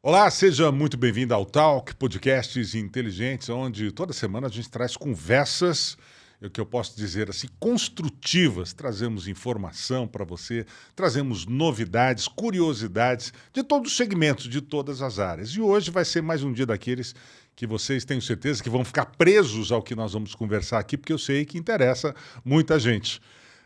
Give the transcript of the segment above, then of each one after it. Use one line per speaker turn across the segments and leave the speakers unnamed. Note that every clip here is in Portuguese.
Olá, seja muito bem-vindo ao Talk, podcasts inteligentes, onde toda semana a gente traz conversas, o que eu posso dizer assim, construtivas. Trazemos informação para você, trazemos novidades, curiosidades de todos os segmentos, de todas as áreas. E hoje vai ser mais um dia daqueles que vocês tenho certeza que vão ficar presos ao que nós vamos conversar aqui, porque eu sei que interessa muita gente.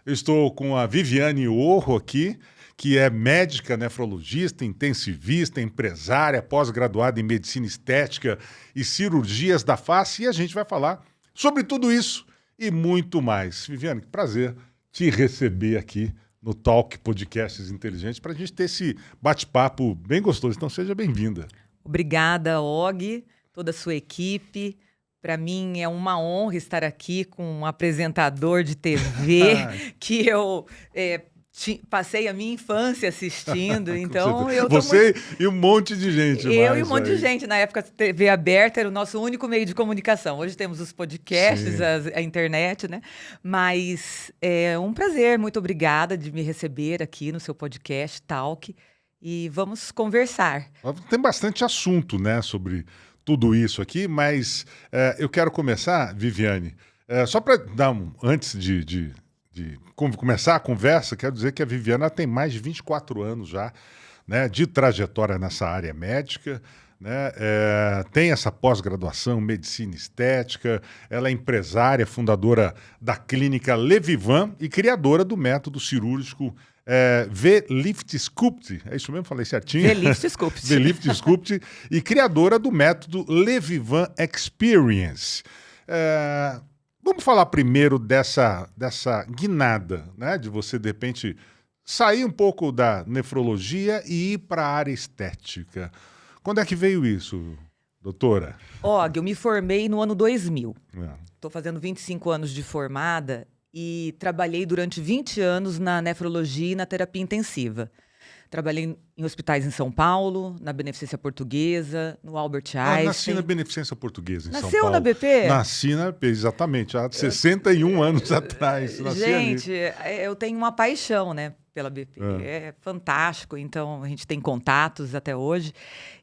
Eu estou com a Viviane Orro aqui, que é médica, nefrologista, intensivista, empresária, pós-graduada em medicina estética e cirurgias da face, e a gente vai falar sobre tudo isso e muito mais. Viviane, que prazer te receber aqui no Talk Podcasts Inteligentes para a gente ter esse bate-papo bem gostoso. Então seja bem-vinda.
Obrigada, Og, toda a sua equipe. Para mim é uma honra estar aqui com um apresentador de TV que eu passei a minha infância assistindo. Então eu tô
Você e um monte de gente.
Eu e um monte de gente. Na época, a TV aberta era o nosso único meio de comunicação. Hoje temos os podcasts, a internet, né? Mas é um prazer. Muito obrigada de me receber aqui no seu podcast, Talk. E vamos conversar.
Tem bastante assunto, né, sobre tudo isso aqui, mas eu quero começar, Viviane, só para dar antes de começar a conversa, quero dizer que a Viviane tem mais de 24 anos já, né, de trajetória nessa área médica, né, tem essa pós-graduação em medicina estética, ela é empresária, fundadora da clínica Levivan e criadora do método cirúrgico V-Lift Sculpt, é isso mesmo? Falei certinho?
V-Lift Sculpt.
V-Lift Sculpt e criadora do método Levivan Experience. Vamos falar primeiro dessa guinada, né? De você, de repente, sair um pouco da nefrologia e ir para a área estética. Quando é que veio isso, doutora?
Og, eu me formei no ano 2000. Estou fazendo 25 anos de formada e trabalhei durante 20 anos na nefrologia e na terapia intensiva. Trabalhei em hospitais em São Paulo, na Beneficência Portuguesa, no Albert Einstein.
Nasci na Beneficência Portuguesa em São Paulo.
Nasceu na BP?
Nasci na BP, exatamente, há 61 anos atrás.
Gente, eu tenho uma paixão, né, pela BP. É fantástico, então a gente tem contatos até hoje.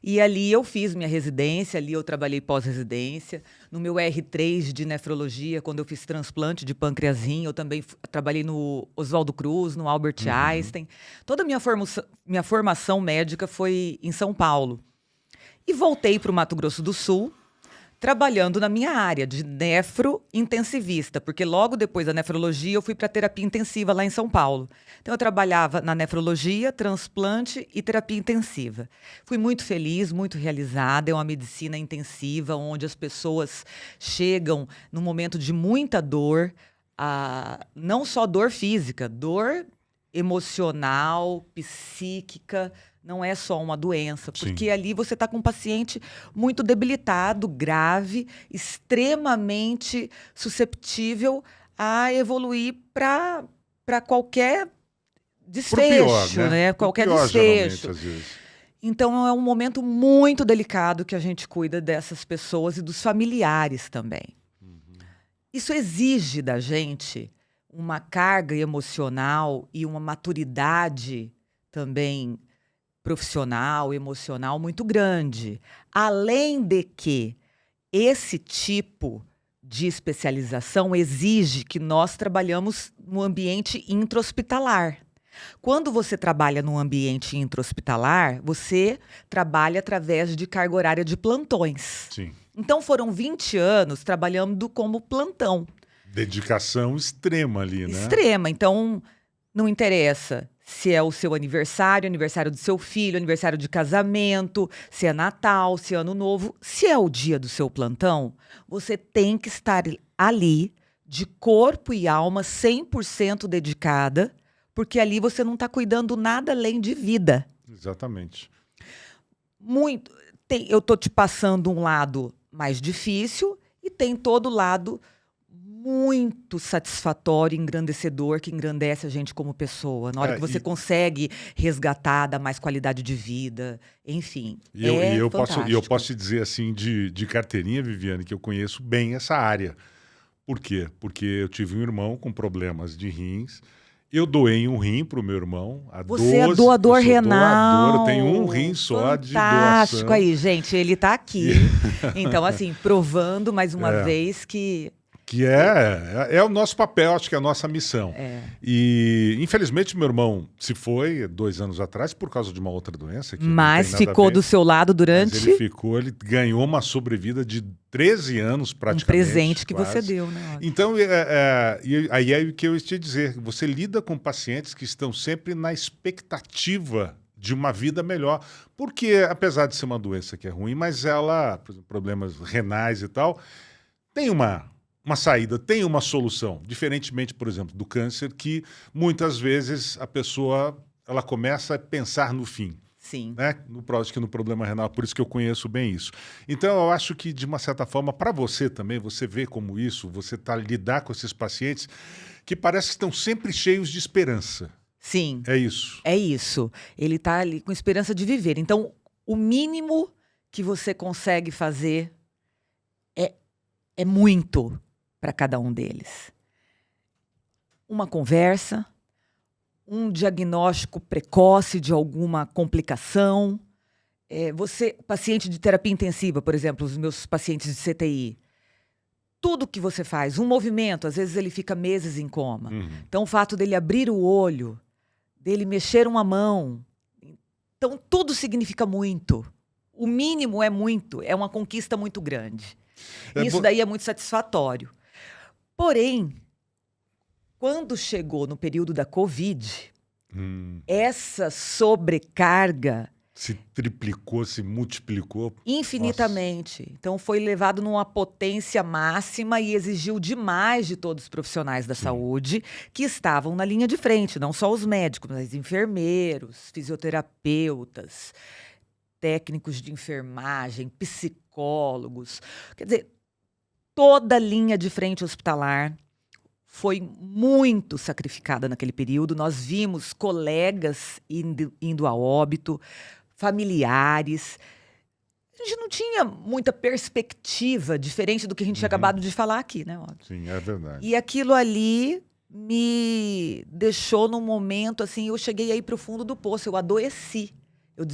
E ali eu fiz minha residência, ali eu trabalhei pós-residência. No meu R3 de nefrologia, quando eu fiz transplante de pâncreasinho, eu também trabalhei no Oswaldo Cruz, no Albert Einstein. Toda a minha formação médica foi em São Paulo. E voltei para o Mato Grosso do Sul, trabalhando na minha área de nefrointensivista, porque logo depois da nefrologia eu fui para terapia intensiva lá em São Paulo. Então eu trabalhava na nefrologia, transplante e terapia intensiva. Fui muito feliz, muito realizada. É uma medicina intensiva onde as pessoas chegam num momento de muita dor, não só dor física, dor emocional, psíquica. Não é só uma doença, porque Sim. ali você está com um paciente muito debilitado, grave, extremamente susceptível a evoluir para qualquer desfecho,
pior, né?
Qualquer
pior,
desfecho.
Às vezes.
Então é um momento muito delicado que a gente cuida dessas pessoas e dos familiares também. Isso exige da gente uma carga emocional e uma maturidade também profissional, emocional muito grande. Além de que esse tipo de especialização exige que nós trabalhamos no ambiente intra-hospitalar. Quando você trabalha no ambiente intra-hospitalar, você trabalha através de carga horária de plantões.
Sim.
Então foram 20 anos trabalhando como plantão.
Dedicação extrema ali, né?
Extrema. Então, não interessa se é o seu aniversário, aniversário do seu filho, aniversário de casamento, se é Natal, se é Ano Novo. Se é o dia do seu plantão, você tem que estar ali de corpo e alma 100% dedicada, porque ali você não está cuidando nada além de vida.
Exatamente.
Eu estou te passando um lado mais difícil e tem todo o lado muito satisfatório, engrandecedor, que engrandece a gente como pessoa. Na hora que você consegue resgatar, dar mais qualidade de vida, enfim.
Eu posso te dizer assim, de carteirinha, Viviane, que eu conheço bem essa área. Por quê? Porque eu tive um irmão com problemas de rins Eu doei um rim para o meu irmão.
Você é doador renal.
Doador, eu tenho um rim só de
Fantástico
doação.
aí, gente. Ele está aqui. Então, assim, provando mais uma vez que...
Que é o nosso papel, acho que é a nossa missão. E, infelizmente, meu irmão se foi 2 anos atrás por causa de uma outra doença. Que
mas
não tem nada
ficou
a ver.
do seu lado durante...
Mas ele ganhou uma sobrevida de 13 anos praticamente.
Um presente que
quase.
você deu, né?
Então, aí é o que eu ia te dizer. Você lida com pacientes que estão sempre na expectativa de uma vida melhor. Porque, apesar de ser uma doença que é ruim, mas ela, por exemplo, problemas renais e tal, tem uma saída, tem uma solução. Diferentemente, por exemplo, do câncer, que muitas vezes a pessoa ela começa a pensar no fim.
Sim.
Né? Acho que no problema renal, por isso que eu conheço bem isso. Então, eu acho que, de uma certa forma, para você também, você vê como isso, você lidar com esses pacientes que parece que estão sempre cheios de esperança.
Sim.
É isso.
É isso. Ele está ali com esperança de viver. Então, o mínimo que você consegue fazer é muito para cada um deles. Uma conversa, um diagnóstico precoce de alguma complicação. Paciente de terapia intensiva, por exemplo, os meus pacientes de CTI. Tudo que você faz, um movimento, às vezes ele fica meses em coma. Então, o fato dele abrir o olho, dele mexer uma mão, então tudo significa muito. O mínimo é muito, é uma conquista muito grande. Isso daí é muito satisfatório. Porém, quando chegou no período da Covid, essa sobrecarga...
Se triplicou, se multiplicou.
Infinitamente. Nossa. Então, foi levado numa potência máxima e exigiu demais de todos os profissionais da saúde que estavam na linha de frente, não só os médicos, mas enfermeiros, fisioterapeutas, técnicos de enfermagem, psicólogos. Quer dizer, toda a linha de frente hospitalar foi muito sacrificada naquele período. Nós vimos colegas indo a óbito, familiares. A gente não tinha muita perspectiva diferente do que a gente tinha acabado de falar aqui, né, Otto?
Sim, é verdade.
E aquilo ali me deixou num momento, assim, eu cheguei aí para o fundo do poço, eu adoeci. Eu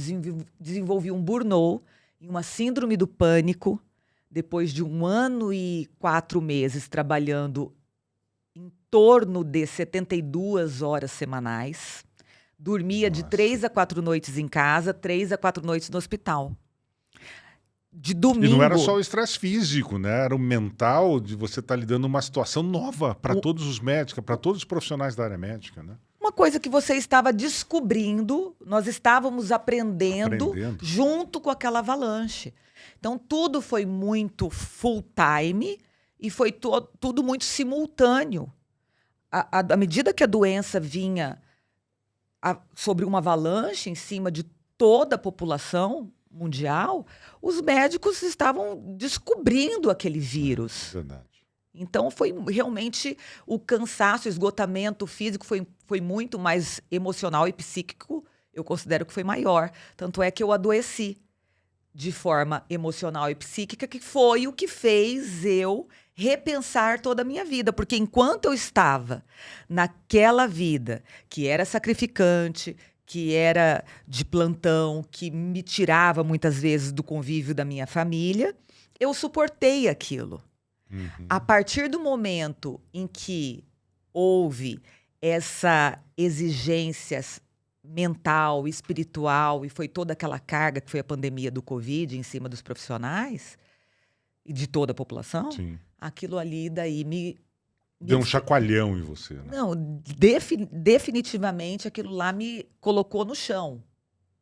desenvolvi um burnout e uma síndrome do pânico, depois de 1 ano e 4 meses trabalhando em torno de 72 horas semanais. Dormia de 3 a 4 noites em casa, 3 a 4 noites no hospital. De domingo...
E não era só o estresse físico, né? Era o mental de você estar lidando uma situação nova para todos os médicos, para todos os profissionais da área médica, né?
Uma coisa que você estava descobrindo, nós estávamos aprendendo junto com aquela avalanche. Então, tudo foi muito full time e foi tudo muito simultâneo. À medida que a doença vinha sobre uma avalanche em cima de toda a população mundial, os médicos estavam descobrindo aquele vírus.
Verdade.
Então, foi realmente o cansaço, o esgotamento físico foi muito mais emocional e psíquico, eu considero que foi maior. Tanto é que eu adoeci de forma emocional e psíquica, que foi o que fez eu repensar toda a minha vida. Porque enquanto eu estava naquela vida que era sacrificante, que era de plantão, que me tirava muitas vezes do convívio da minha família, eu suportei aquilo. A partir do momento em que houve essa exigência mental, espiritual, e foi toda aquela carga que foi a pandemia do Covid em cima dos profissionais e de toda a população, aquilo ali daí me
deu um chacoalhão em você, né?
Não, definitivamente aquilo lá me colocou no chão.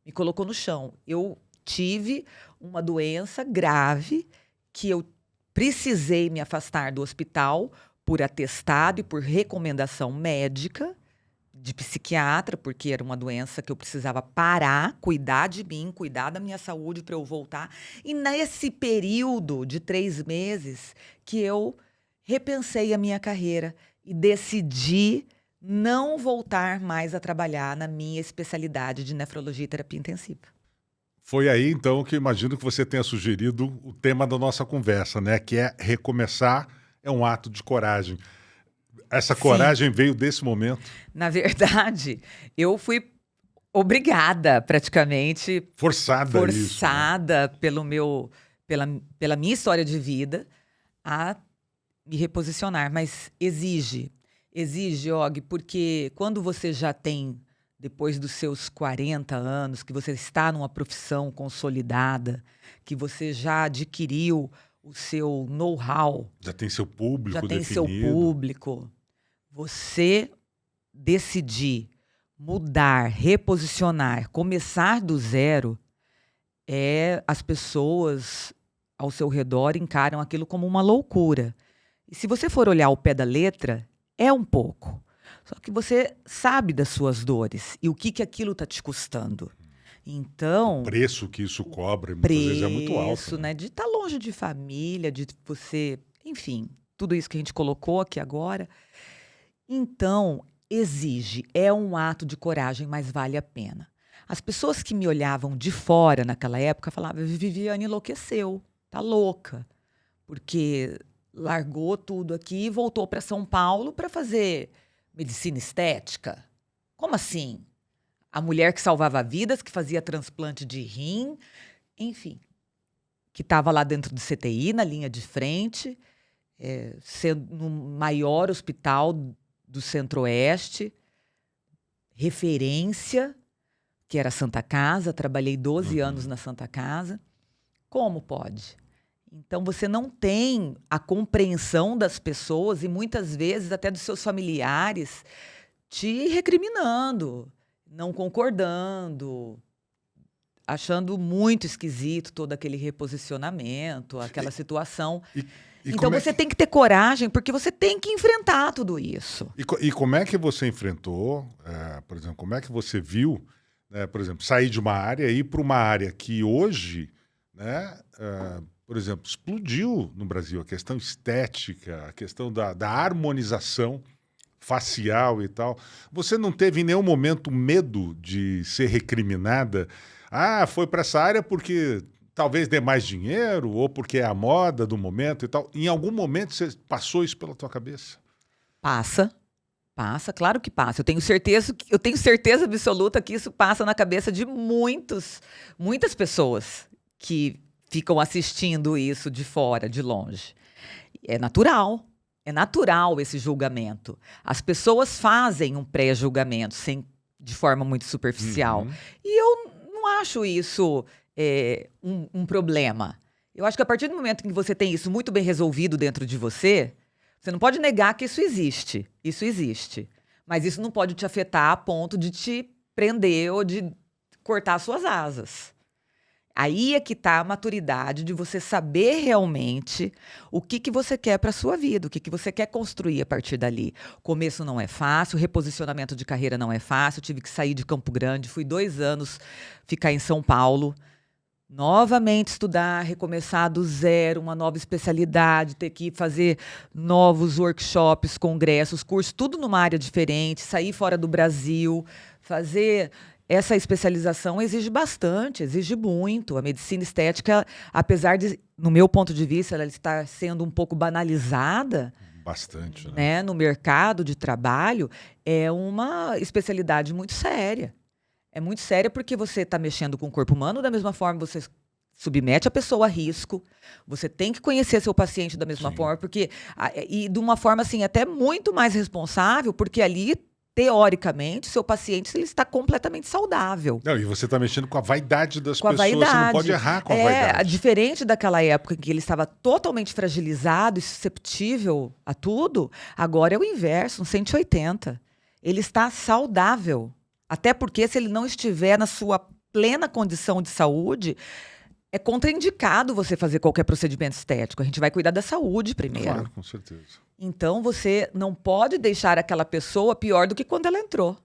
Me colocou no chão. Eu tive uma doença grave que eu precisei me afastar do hospital por atestado e por recomendação médica de psiquiatra, porque era uma doença que eu precisava parar, cuidar de mim, cuidar da minha saúde para eu voltar. E nesse período de 3 meses que eu repensei a minha carreira e decidi não voltar mais a trabalhar na minha especialidade de nefrologia e terapia intensiva.
Foi aí, então, que eu imagino que você tenha sugerido o tema da nossa conversa, né? Que é recomeçar é um ato de coragem. Essa coragem veio desse momento?
Na verdade, eu fui obrigada, praticamente,
Forçada isso, né?
forçada pela minha história de vida a me reposicionar. Mas exige, Og, porque quando você já tem, depois dos seus 40 anos, que você está numa profissão consolidada, que você já adquiriu o seu know-how,
Já tem seu público
já tem
definido.
seu público, você decidir mudar, reposicionar, começar do zero, as pessoas ao seu redor encaram aquilo como uma loucura. E se você for olhar ao pé da letra, é um pouco. Só que você sabe das suas dores e o que aquilo está te custando. Então,
O preço que isso cobra muitas vezes é muito alto.
né? De estar longe de família, de você, enfim, tudo isso que a gente colocou aqui agora. Então, exige, é um ato de coragem, mas vale a pena. As pessoas que me olhavam de fora naquela época falavam: Viviane enlouqueceu, tá louca, porque largou tudo aqui e voltou para São Paulo para fazer medicina estética. Como assim? A mulher que salvava vidas, que fazia transplante de rim, enfim, que estava lá dentro do CTI, na linha de frente, sendo no maior hospital do Centro-Oeste, referência, que era a Santa Casa, trabalhei 12 anos na Santa Casa. Como pode? Então, você não tem a compreensão das pessoas e muitas vezes até dos seus familiares te recriminando, não concordando, achando muito esquisito todo aquele reposicionamento, aquela situação. Então você tem que ter coragem, porque você tem que enfrentar tudo isso.
E como é que você enfrentou, por exemplo, como é que você viu, por exemplo, sair de uma área e ir para uma área que hoje, né, por exemplo, explodiu no Brasil a questão estética, a questão da harmonização facial e tal. Você não teve em nenhum momento medo de ser recriminada? Ah, foi para essa área porque talvez dê mais dinheiro ou porque é a moda do momento e tal. Em algum momento você passou isso pela tua cabeça?
Passa, claro que passa. Eu tenho certeza absoluta que isso passa na cabeça de muitas pessoas que ficam assistindo isso de fora, de longe. É natural esse julgamento. As pessoas fazem um pré-julgamento de forma muito superficial. E eu não acho isso um problema. Eu acho que a partir do momento em que você tem isso muito bem resolvido dentro de você, você não pode negar que isso existe. Isso existe. Mas isso não pode te afetar a ponto de te prender ou de cortar suas asas. Aí é que está a maturidade de você saber realmente o que você quer para a sua vida, o que você quer construir a partir dali. O começo não é fácil, o reposicionamento de carreira não é fácil. Eu tive que sair de Campo Grande, fui 2 anos ficar em São Paulo, novamente estudar, recomeçar do zero, uma nova especialidade, ter que fazer novos workshops, congressos, cursos, tudo numa área diferente, sair fora do Brasil, fazer... Essa especialização exige bastante, exige muito. A medicina estética, apesar de, no meu ponto de vista, ela está sendo um pouco banalizada.
Bastante,
né? No mercado de trabalho, é uma especialidade muito séria. É muito séria porque você está mexendo com o corpo humano, da mesma forma você submete a pessoa a risco, você tem que conhecer seu paciente da mesma forma, porque e de uma forma assim até muito mais responsável, porque ali teoricamente, seu paciente ele está completamente saudável.
Não, e você está mexendo com a vaidade das pessoas, você não pode errar com a vaidade.
Diferente daquela época em que ele estava totalmente fragilizado e susceptível a tudo, agora é o inverso, um 180. Ele está saudável. Até porque se ele não estiver na sua plena condição de saúde, é contraindicado você fazer qualquer procedimento estético. A gente vai cuidar da saúde primeiro.
Claro, com certeza.
Então, você não pode deixar aquela pessoa pior do que quando ela entrou.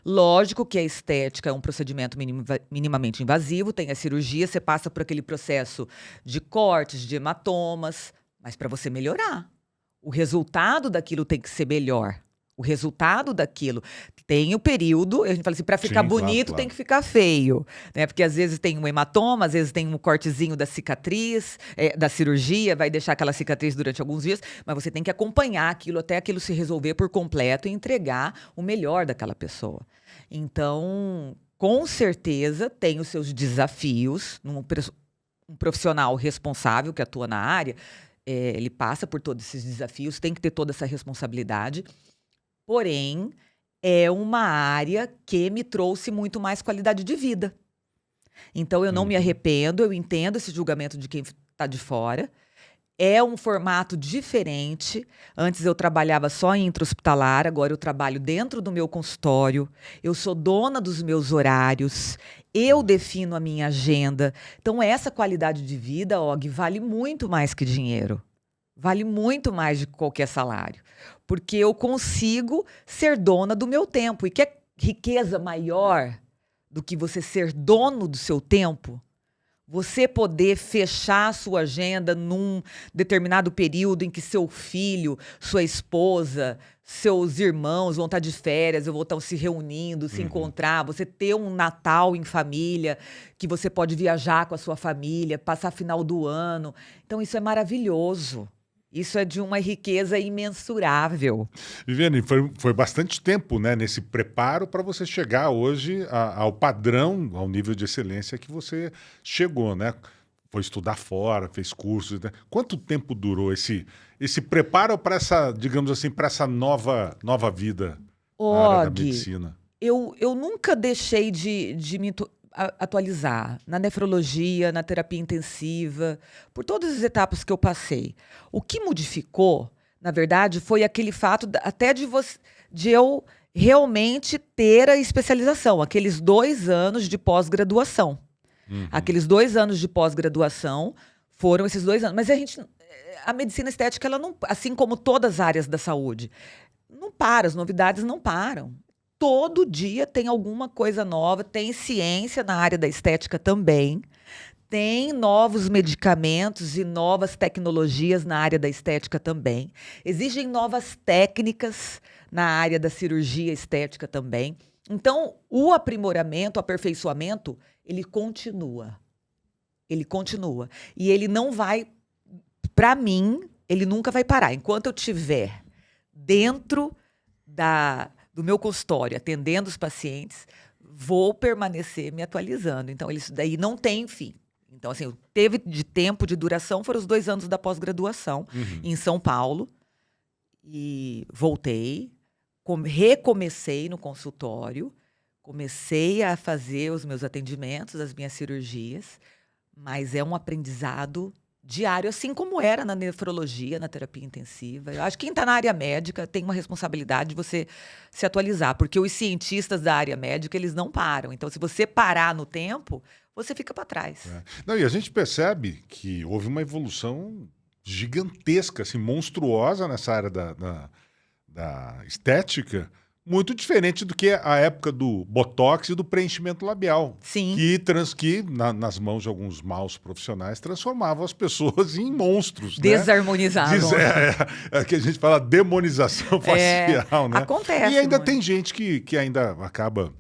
Lógico que a estética é um procedimento minimamente invasivo, tem a cirurgia, você passa por aquele processo de cortes, de hematomas, mas para você melhorar. O resultado daquilo tem que ser melhor. o resultado daquilo. Tem o período, a gente fala assim, para ficar
Sim,
bonito
claro.
tem que ficar feio, né? Porque às vezes tem um hematoma, às vezes tem um cortezinho da cicatriz, da cirurgia, vai deixar aquela cicatriz durante alguns dias, mas você tem que acompanhar aquilo até aquilo se resolver por completo e entregar o melhor daquela pessoa. Então, com certeza, tem os seus desafios. Um profissional responsável que atua na área, ele passa por todos esses desafios, tem que ter toda essa responsabilidade. Porém, é uma área que me trouxe muito mais qualidade de vida. Então, eu não me arrependo, eu entendo esse julgamento de quem está de fora. É um formato diferente. Antes eu trabalhava só em intra-hospitalar, agora eu trabalho dentro do meu consultório. Eu sou dona dos meus horários, eu defino a minha agenda. Então, essa qualidade de vida, Og, vale muito mais que dinheiro. Vale muito mais de qualquer salário. Porque eu consigo ser dona do meu tempo. E que riqueza maior do que você ser dono do seu tempo? Você poder fechar a sua agenda num determinado período em que seu filho, sua esposa, seus irmãos vão estar de férias, vão estar se reunindo, se encontrar. Você ter um Natal em família, que você pode viajar com a sua família, passar final do ano. Então, isso é maravilhoso. Isso é de uma riqueza imensurável.
Viviane, foi bastante tempo, né, nesse preparo para você chegar hoje ao padrão, ao nível de excelência que você chegou, né? Foi estudar fora, fez cursos, né? Quanto tempo durou esse preparo para essa, digamos assim, para essa nova vida na área da
Og,
medicina?
eu nunca deixei de me atualizar na nefrologia, na terapia intensiva, por todas as etapas que eu passei. O que modificou, na verdade, foi aquele fato até de eu realmente ter a especialização, aqueles 2 anos de pós-graduação. Aqueles 2 anos de pós-graduação foram esses 2 anos. Mas a medicina estética, ela não, assim como todas as áreas da saúde, não para, as novidades não param. Todo dia tem alguma coisa nova, tem ciência na área da estética também, tem novos medicamentos e novas tecnologias na área da estética também. Existem novas técnicas na área da cirurgia estética também. Então, o aprimoramento, o aperfeiçoamento, ele continua. Ele continua. E ele não vai, para mim, ele nunca vai parar. Enquanto eu estiver dentro do meu consultório, atendendo os pacientes, vou permanecer me atualizando. Então, isso daí não tem fim. Então, assim, teve de tempo de duração, foram os 2 anos da pós-graduação em São Paulo. E voltei, recomecei no consultório, comecei a fazer os meus atendimentos, as minhas cirurgias, mas é um aprendizado diário, assim como era na nefrologia, na terapia intensiva. Eu acho que quem está na área médica tem uma responsabilidade de você se atualizar, porque os cientistas da área médica, eles não param. Então, se você parar no tempo, você fica para trás.
Não, e a gente percebe que houve uma evolução gigantesca, assim, monstruosa nessa área da estética, muito diferente do que a época do botox e do preenchimento labial.
Sim.
Que nas mãos de alguns maus profissionais transformavam as pessoas em monstros.
Desarmonizavam.
É que a gente fala demonização facial, né?
Acontece.
E ainda
muito.
tem gente que ainda acaba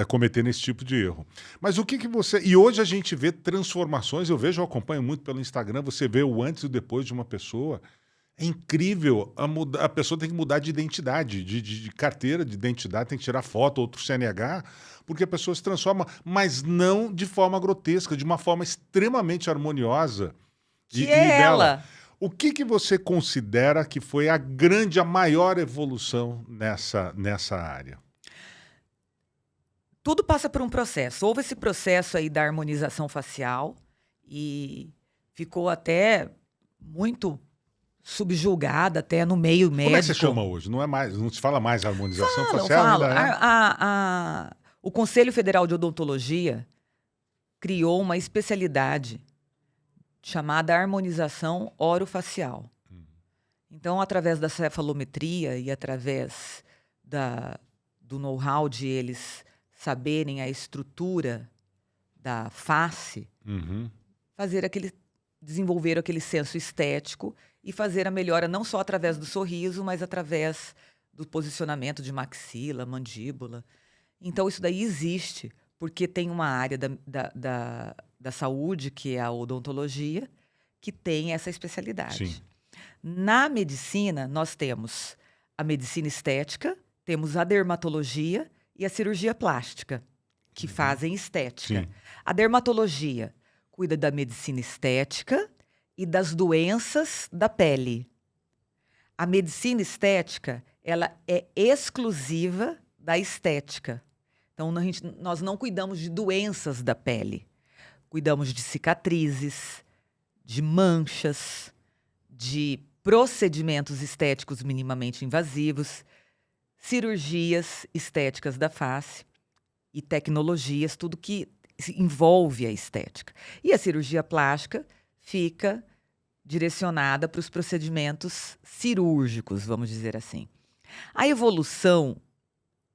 cometendo esse tipo de erro. Mas o que você... E hoje a gente vê transformações, eu acompanho muito pelo Instagram, você vê o antes e o depois de uma pessoa. É incrível, a pessoa tem que mudar de identidade, de carteira de identidade, tem que tirar foto, outro CNH, porque a pessoa se transforma, mas não de forma grotesca, de uma forma extremamente harmoniosa.
Que é ela.
O que você considera que foi a maior evolução nessa área?
Tudo passa por um processo. Houve esse processo aí da harmonização facial e ficou até muito subjugada até no meio médico.
Como é que você chama hoje? Não se fala mais harmonização facial?
Falo.
Ainda é?
O Conselho Federal de Odontologia criou uma especialidade chamada harmonização orofacial. Então, através da cefalometria e através do know-how de eles saberem a estrutura da face, desenvolver aquele senso estético e fazer a melhora não só através do sorriso, mas através do posicionamento de maxila, mandíbula. Então, isso daí existe, porque tem uma área da saúde, que é a odontologia, que tem essa especialidade.
Sim.
Na medicina, nós temos a medicina estética, temos a dermatologia e a cirurgia plástica, que fazem estética.
Sim.
A dermatologia cuida da medicina estética e das doenças da pele. A medicina estética, ela é exclusiva da estética. Então, nós não cuidamos de doenças da pele. Cuidamos de cicatrizes, de manchas, de procedimentos estéticos minimamente invasivos, cirurgias estéticas da face e tecnologias, tudo que envolve a estética. E a cirurgia plástica fica direcionada para os procedimentos cirúrgicos, vamos dizer assim. A evolução,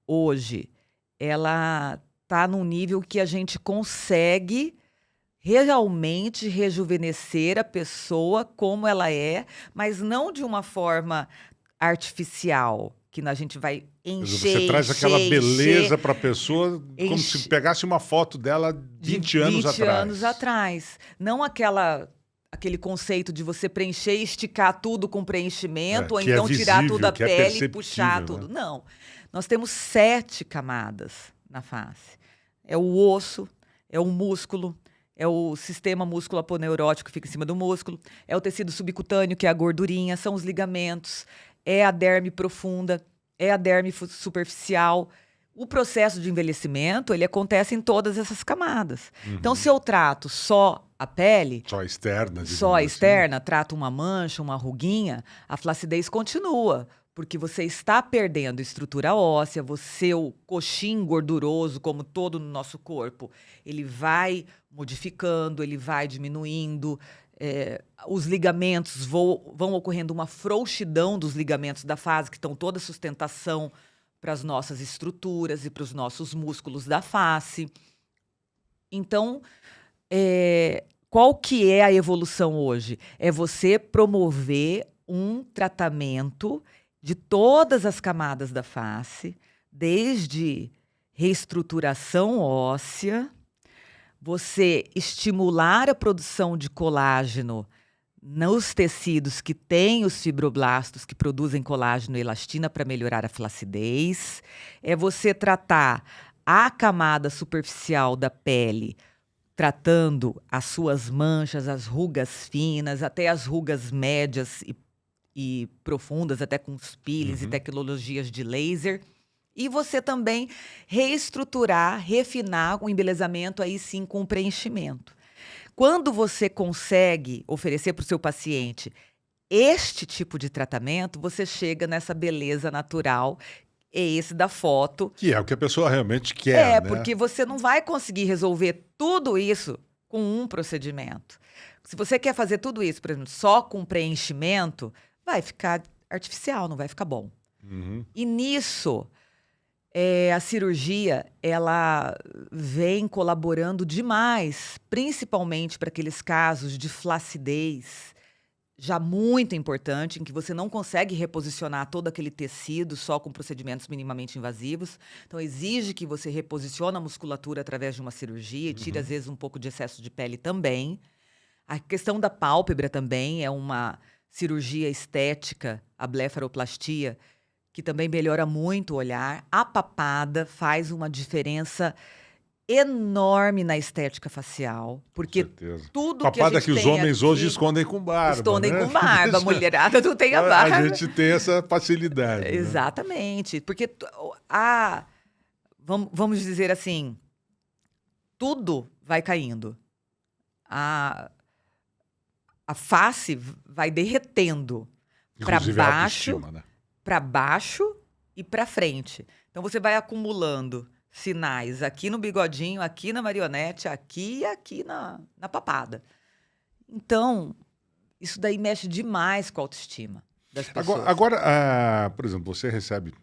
hoje, ela está num nível que a gente consegue realmente rejuvenescer a pessoa como ela é, mas não de uma forma artificial, que a gente vai encher,
Você traz aquela beleza para a pessoa como
enche-
se pegasse uma foto dela 20 anos
20
atrás.
anos atrás. Não aquele conceito de você preencher e esticar tudo com preenchimento, ou
que é
então tirar
visível,
toda a
que é
pele e puxar
perceptível,
tudo.
né?
Não. Nós temos 7 camadas na face. É o osso, é o músculo, é o sistema músculo-aponeurótico que fica em cima do músculo, é o tecido subcutâneo, que é a gordurinha, são os ligamentos, é a derme profunda, é a derme superficial. O processo de envelhecimento, ele acontece em todas essas camadas. Então, se eu trato só a pele,
Só a externa, digamos
só a
assim.
externa, trato uma mancha, uma ruguinha, a flacidez continua, porque você está perdendo estrutura óssea, o coxim gorduroso, como todo no nosso corpo, ele vai modificando, ele vai diminuindo, os ligamentos vão ocorrendo uma frouxidão dos ligamentos da face, que estão toda sustentação para as nossas estruturas e para os nossos músculos da face. Então, qual que é a evolução hoje? É você promover um tratamento de todas as camadas da face, desde reestruturação óssea, você estimular a produção de colágeno nos tecidos que têm os fibroblastos que produzem colágeno e elastina para melhorar a flacidez, é você tratar a camada superficial da pele, tratando as suas manchas, as rugas finas, até as rugas médias e profundas, até com os peelings e tecnologias de laser. E você também reestruturar, refinar o embelezamento, aí sim com o preenchimento. Quando você consegue oferecer para o seu paciente este tipo de tratamento, você chega nessa beleza natural, é esse da foto.
Que é o que a pessoa realmente quer, né?
Porque você não vai conseguir resolver tudo isso com um procedimento. Se você quer fazer tudo isso, por exemplo, só com preenchimento, vai ficar artificial, não vai ficar bom. E nisso, a cirurgia, ela vem colaborando demais, principalmente para aqueles casos de flacidez, já muito importante, em que você não consegue reposicionar todo aquele tecido só com procedimentos minimamente invasivos. Então, exige que você reposicione a musculatura através de uma cirurgia e tire, às vezes, um pouco de excesso de pele também. A questão da pálpebra também é uma cirurgia estética, a blefaroplastia, que também melhora muito o olhar. A papada faz uma diferença enorme na estética facial, porque tudo
papada
que a gente
os
tem
homens
aqui,
hoje escondem com barba,
escondem
né?
com barba, a mulherada não tem a barba.
A gente tem essa facilidade. Né?
Exatamente, porque vamos dizer assim, tudo vai caindo. A face vai derretendo para baixo,
né?
para baixo e para frente. Então você vai acumulando sinais aqui no bigodinho, aqui na marionete, aqui e aqui na papada. Então, isso daí mexe demais com a autoestima das pessoas.
Agora, por exemplo, você recebe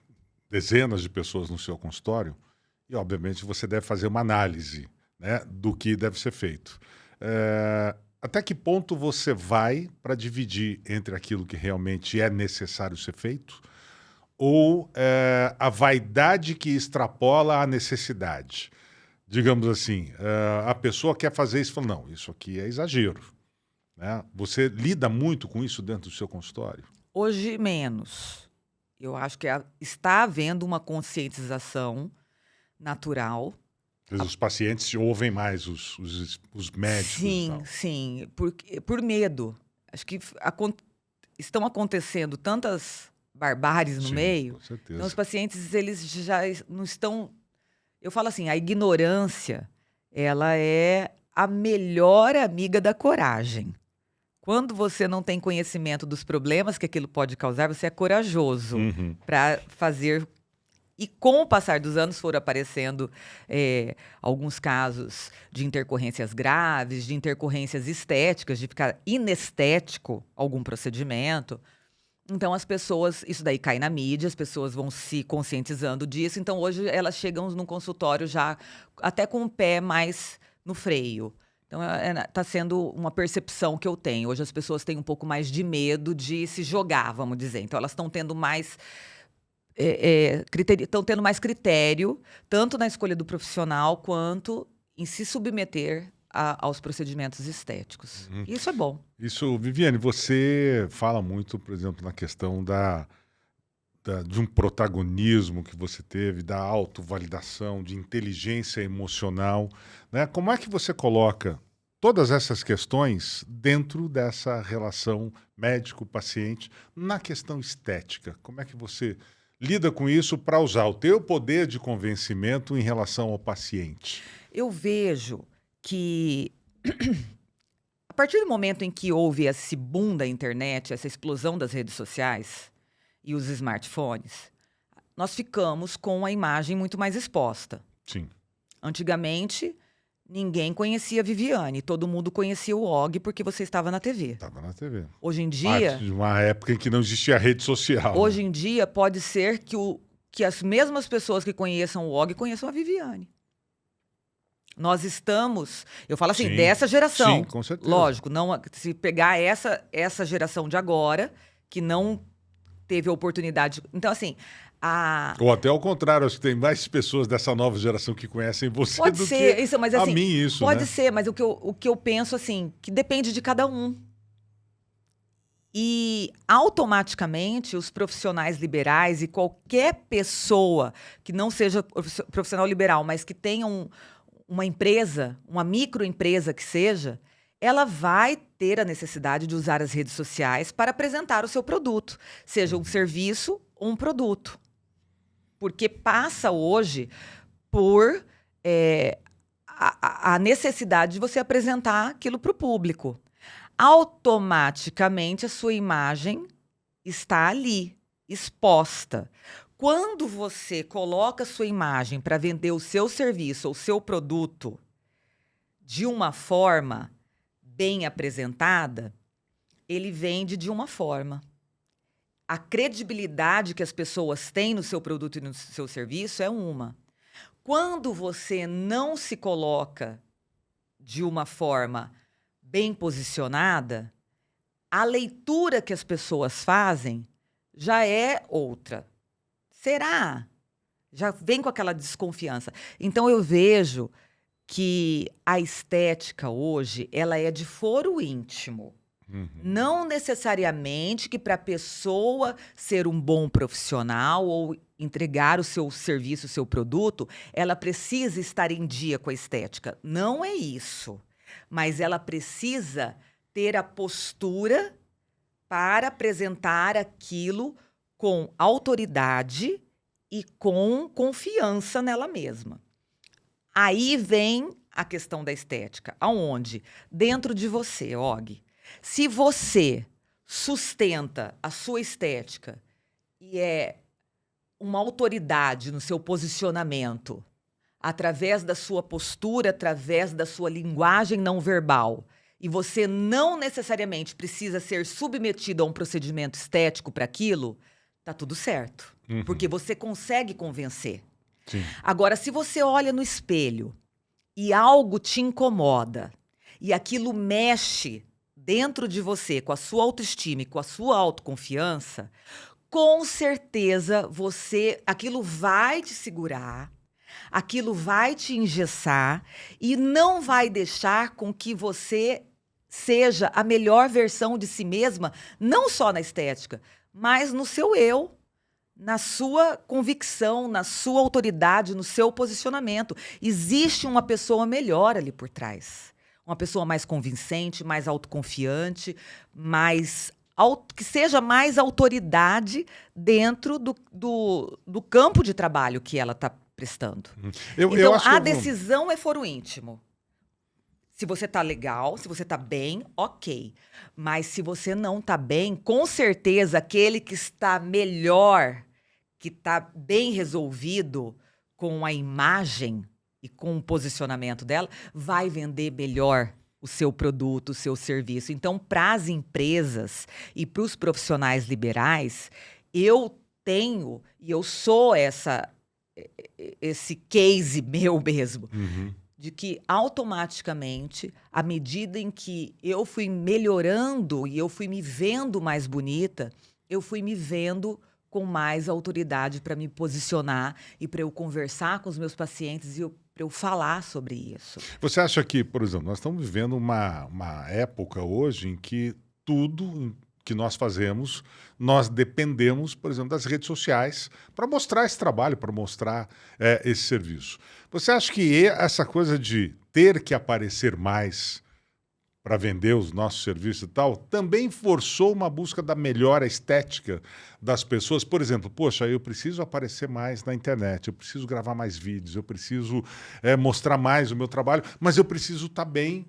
dezenas de pessoas no seu consultório e, obviamente, você deve fazer uma análise, né, do que deve ser feito. Até que ponto você vai para dividir entre aquilo que realmente é necessário ser feito ou a vaidade que extrapola a necessidade? Digamos assim, a pessoa quer fazer isso e fala, não, isso aqui é exagero. Né? Você lida muito com isso dentro do seu consultório?
Hoje, menos. Eu acho que está havendo uma conscientização natural.
Os pacientes ouvem mais os médicos e tal.
Sim, por medo. Acho que estão acontecendo tantas barbáries no meio.
Com certeza.
Então, os pacientes, eles já não estão... Eu falo assim, a ignorância, ela é a melhor amiga da coragem. Quando você não tem conhecimento dos problemas que aquilo pode causar, você é corajoso para fazer. E com o passar dos anos foram aparecendo alguns casos de intercorrências graves, de intercorrências estéticas, de ficar inestético algum procedimento. Então, as pessoas, isso daí cai na mídia, as pessoas vão se conscientizando disso. Então, hoje, elas chegam no consultório já até com o pé mais no freio. Então, está sendo uma percepção que eu tenho. Hoje, as pessoas têm um pouco mais de medo de se jogar, vamos dizer. Então, elas estão tendo mais... estão tendo mais critério, tanto na escolha do profissional, quanto em se submeter aos procedimentos estéticos. Isso é bom.
Isso, Viviane, você fala muito, por exemplo, na questão de um protagonismo que você teve, da autovalidação, de inteligência emocional. Né? Como é que você coloca todas essas questões dentro dessa relação médico-paciente na questão estética? Como é que você lida com isso para usar o teu poder de convencimento em relação ao paciente?
Eu vejo que a partir do momento em que houve esse boom da internet, essa explosão das redes sociais e os smartphones, nós ficamos com a imagem muito mais exposta.
Sim.
Antigamente, ninguém conhecia a Viviane, todo mundo conhecia o Og porque você estava na TV.
Estava na TV.
Hoje em dia...
Parte de uma época em que não existia rede social.
Hoje em dia, pode ser que as mesmas pessoas que conheçam o Og conheçam a Viviane. Nós estamos, eu falo assim, dessa geração.
Sim, com certeza.
Lógico, não, se pegar essa geração de agora, que não teve a oportunidade. Então, assim.
Ou até ao contrário, acho que tem mais pessoas dessa nova geração que conhecem você
pode
do
ser,
que
isso, mas, assim,
a mim, isso.
Pode
né?
ser, mas o que eu penso, assim, que depende de cada um. E automaticamente os profissionais liberais e qualquer pessoa que não seja profissional liberal, mas que tenha uma empresa, uma microempresa que seja, ela vai ter a necessidade de usar as redes sociais para apresentar o seu produto, seja um serviço ou um produto. Porque passa hoje por a necessidade de você apresentar aquilo para o público. Automaticamente a sua imagem está ali, exposta. Quando você coloca a sua imagem para vender o seu serviço ou o seu produto de uma forma bem apresentada, ele vende de uma forma. A credibilidade que as pessoas têm no seu produto e no seu serviço é uma. Quando você não se coloca de uma forma bem posicionada, a leitura que as pessoas fazem já é outra. Será? Já vem com aquela desconfiança. Então, eu vejo que a estética hoje, ela é de foro íntimo. Não necessariamente que para a pessoa ser um bom profissional ou entregar o seu serviço, o seu produto, ela precisa estar em dia com a estética. Não é isso. Mas ela precisa ter a postura para apresentar aquilo com autoridade e com confiança nela mesma. Aí vem a questão da estética. Aonde? Dentro de você, Og. Se você sustenta a sua estética e é uma autoridade no seu posicionamento, através da sua postura, através da sua linguagem não verbal, e você não necessariamente precisa ser submetido a um procedimento estético para aquilo, tá tudo certo. Porque você consegue convencer.
Sim.
Agora, se você olha no espelho e algo te incomoda e aquilo mexe dentro de você com a sua autoestima e com a sua autoconfiança, com certeza aquilo vai te segurar, aquilo vai te engessar e não vai deixar com que você seja a melhor versão de si mesma, não só na estética, mas no seu eu, na sua convicção, na sua autoridade, no seu posicionamento. Existe uma pessoa melhor ali por trás. Uma pessoa mais convincente, mais autoconfiante, que seja mais autoridade dentro do campo de trabalho que ela está prestando. Então, a decisão é foro íntimo. Se você tá legal, se você tá bem, ok. Mas se você não tá bem, com certeza aquele que está melhor, que tá bem resolvido com a imagem e com o posicionamento dela, vai vender melhor o seu produto, o seu serviço. Então, para as empresas e para os profissionais liberais, eu tenho e eu sou esse case meu mesmo. De que automaticamente, à medida em que eu fui melhorando e eu fui me vendo mais bonita, eu fui me vendo com mais autoridade para me posicionar e para eu conversar com os meus pacientes e para eu falar sobre isso.
Você acha que, por exemplo, nós estamos vivendo uma época hoje em que tudo que nós fazemos, nós dependemos, por exemplo, das redes sociais para mostrar esse trabalho, para mostrar esse serviço. Você acha que essa coisa de ter que aparecer mais para vender os nossos serviços e tal, também forçou uma busca da melhor estética das pessoas? Por exemplo, poxa, eu preciso aparecer mais na internet, eu preciso gravar mais vídeos, eu preciso mostrar mais o meu trabalho, mas eu preciso estar bem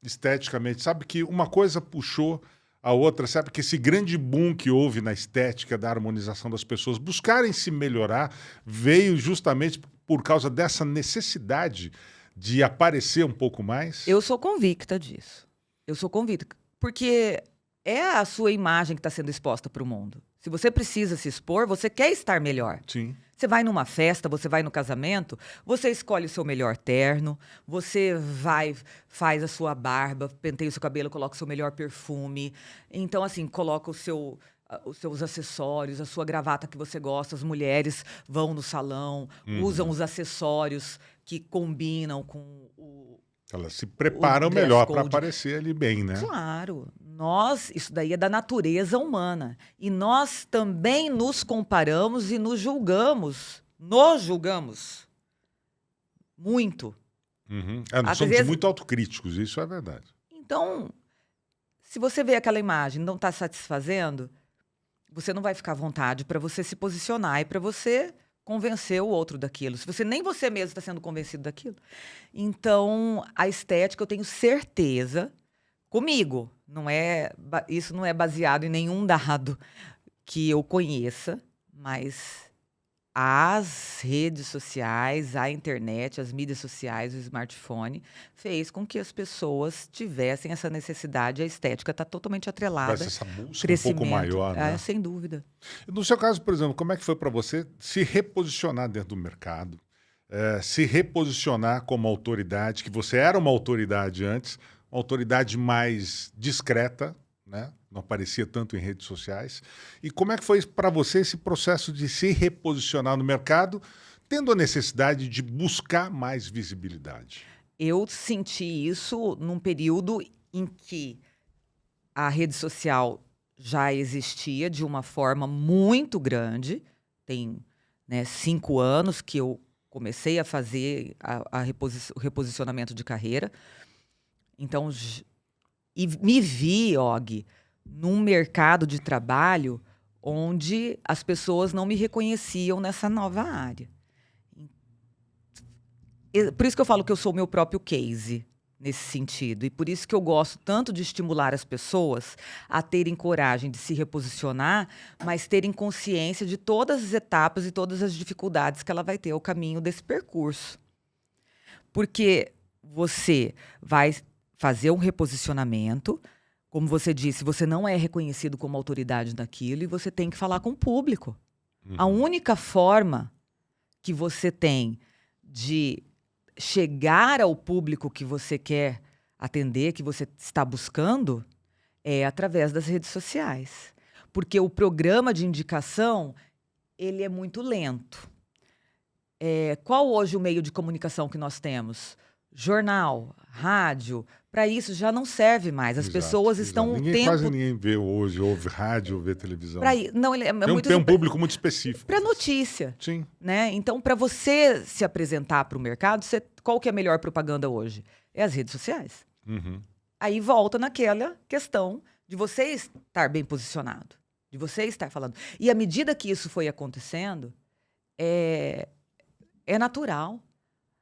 esteticamente. Sabe que uma coisa puxou a outra, sabe que esse grande boom que houve na estética da harmonização das pessoas buscarem se melhorar veio justamente por causa dessa necessidade de aparecer um pouco mais?
Eu sou convicta disso. Eu sou convicta. Porque é a sua imagem que está sendo exposta para o mundo. Se você precisa se expor, você quer estar melhor.
Sim.
Você vai numa festa, você vai no casamento, você escolhe o seu melhor terno, você faz a sua barba, penteia o seu cabelo, coloca o seu melhor perfume. Então, assim, coloca os seus acessórios, a sua gravata que você gosta. As mulheres vão no salão, usam os acessórios que combinam com
Elas se preparam melhor para aparecer ali bem, né?
Claro. Isso daí é da natureza humana. E nós também nos comparamos e nos julgamos. Nos julgamos. Muito.
Nós somos muito autocríticos, isso é verdade.
Então, se você vê aquela imagem e não está satisfazendo, você não vai ficar à vontade para você se posicionar e para você convencer o outro daquilo. Se você nem você mesmo está sendo convencido daquilo. Então, a estética, eu tenho certeza, comigo, isso não é baseado em nenhum dado que eu conheça, mas as redes sociais, a internet, as mídias sociais, o smartphone, fez com que as pessoas tivessem essa necessidade. A estética está totalmente atrelada.
Vai ser essa busca um pouco maior, né?
Sem dúvida.
No seu caso, por exemplo, como é que foi para você se reposicionar dentro do mercado? Se reposicionar como autoridade, que você era uma autoridade antes, uma autoridade mais discreta, né? Não aparecia tanto em redes sociais. E como é que foi para você esse processo de se reposicionar no mercado, tendo a necessidade de buscar mais visibilidade?
Eu senti isso num período em que a rede social já existia de uma forma muito grande. Tem 5 anos que eu comecei a fazer o reposicionamento de carreira. Então, e me vi, Og, num mercado de trabalho onde as pessoas não me reconheciam nessa nova área. Por isso que eu falo que eu sou o meu próprio case nesse sentido. E por isso que eu gosto tanto de estimular as pessoas a terem coragem de se reposicionar, mas terem consciência de todas as etapas e todas as dificuldades que ela vai ter ao caminho desse percurso. Porque você vai fazer um reposicionamento, como você disse, você não é reconhecido como autoridade naquilo e você tem que falar com o público. A única forma que você tem de chegar ao público que você quer atender, que você está buscando, é através das redes sociais. Porque o programa de indicação, ele é muito lento. Qual hoje o meio de comunicação que nós temos? Jornal, rádio. Para isso já não serve mais. As pessoas estão
Quase ninguém vê hoje, ouve rádio, vê televisão.
Não,
Tem um público muito específico.
Para notícia.
Sim.
Né? Então, para você se apresentar para o mercado, qual que é a melhor propaganda hoje? É as redes sociais.
Uhum.
Aí volta naquela questão de você estar bem posicionado, de você estar falando. E à medida que isso foi acontecendo, é natural.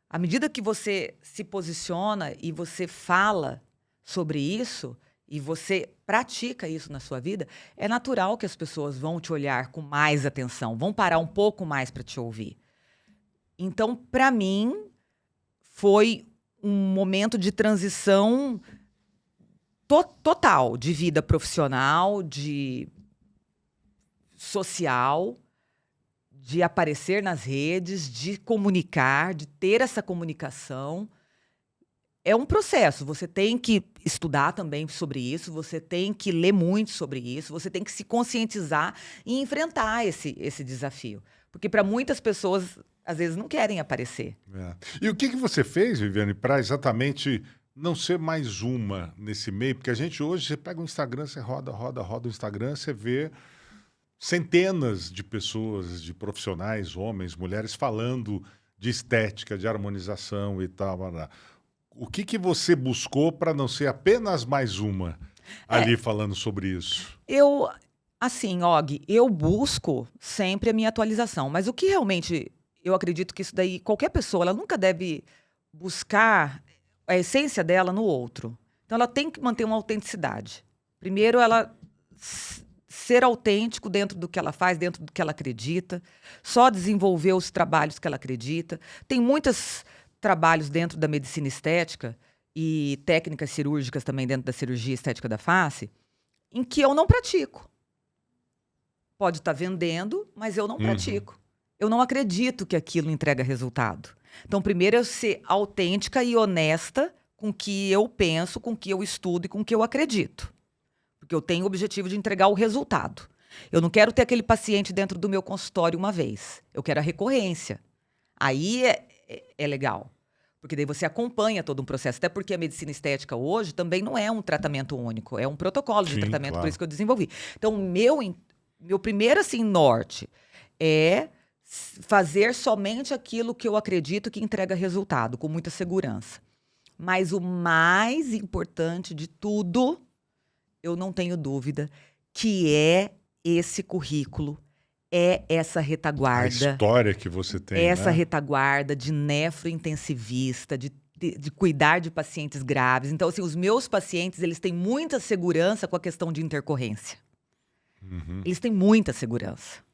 À medida que você se posiciona e você fala sobre isso e você pratica isso na sua vida, é natural que as pessoas vão te olhar com mais atenção, vão parar um pouco mais para te ouvir. Então, para mim, foi um momento de transição total de vida profissional, de social, de aparecer nas redes, de comunicar, de ter essa comunicação. É um processo. Você tem que estudar também sobre isso, você tem que ler muito sobre isso, você tem que se conscientizar e enfrentar esse desafio. Porque para muitas pessoas, às vezes, não querem aparecer.
E o que você fez, Viviane, para exatamente não ser mais uma nesse meio? Porque a gente hoje, você pega o Instagram, você roda o Instagram, você vê centenas de pessoas, de profissionais, homens, mulheres, falando de estética, de harmonização e tal. O que você buscou para não ser apenas mais uma ali falando sobre isso?
Assim, Og, eu busco sempre a minha atualização, mas o que realmente, eu acredito que isso daí, qualquer pessoa, ela nunca deve buscar a essência dela no outro. Então, ela tem que manter uma autenticidade. Primeiro, ela ser autêntico dentro do que ela faz, dentro do que ela acredita, só desenvolver os trabalhos que ela acredita. Tem muitos trabalhos dentro da medicina estética e técnicas cirúrgicas também dentro da cirurgia estética da face, em que eu não pratico. Pode estar vendendo, mas eu não pratico. Eu não acredito que aquilo entrega resultado. Então, primeiro, eu ser autêntica e honesta com o que eu penso, com o que eu estudo e com o que eu acredito. Porque eu tenho o objetivo de entregar o resultado. Eu não quero ter aquele paciente dentro do meu consultório uma vez. Eu quero a recorrência. Aí é legal. Porque daí você acompanha todo um processo. Até porque a medicina estética hoje também não é um tratamento único. É um protocolo de tratamento, claro. Por isso que eu desenvolvi. Então, meu primeiro norte é fazer somente aquilo que eu acredito que entrega resultado, com muita segurança. Mas o mais importante de tudo, eu não tenho dúvida, que é esse currículo, é essa retaguarda.
A história que você tem,
essa retaguarda de nefrointensivista, de cuidar de pacientes graves. Então, assim, os meus pacientes, eles têm muita segurança com a questão de intercorrência. Eles têm muita segurança.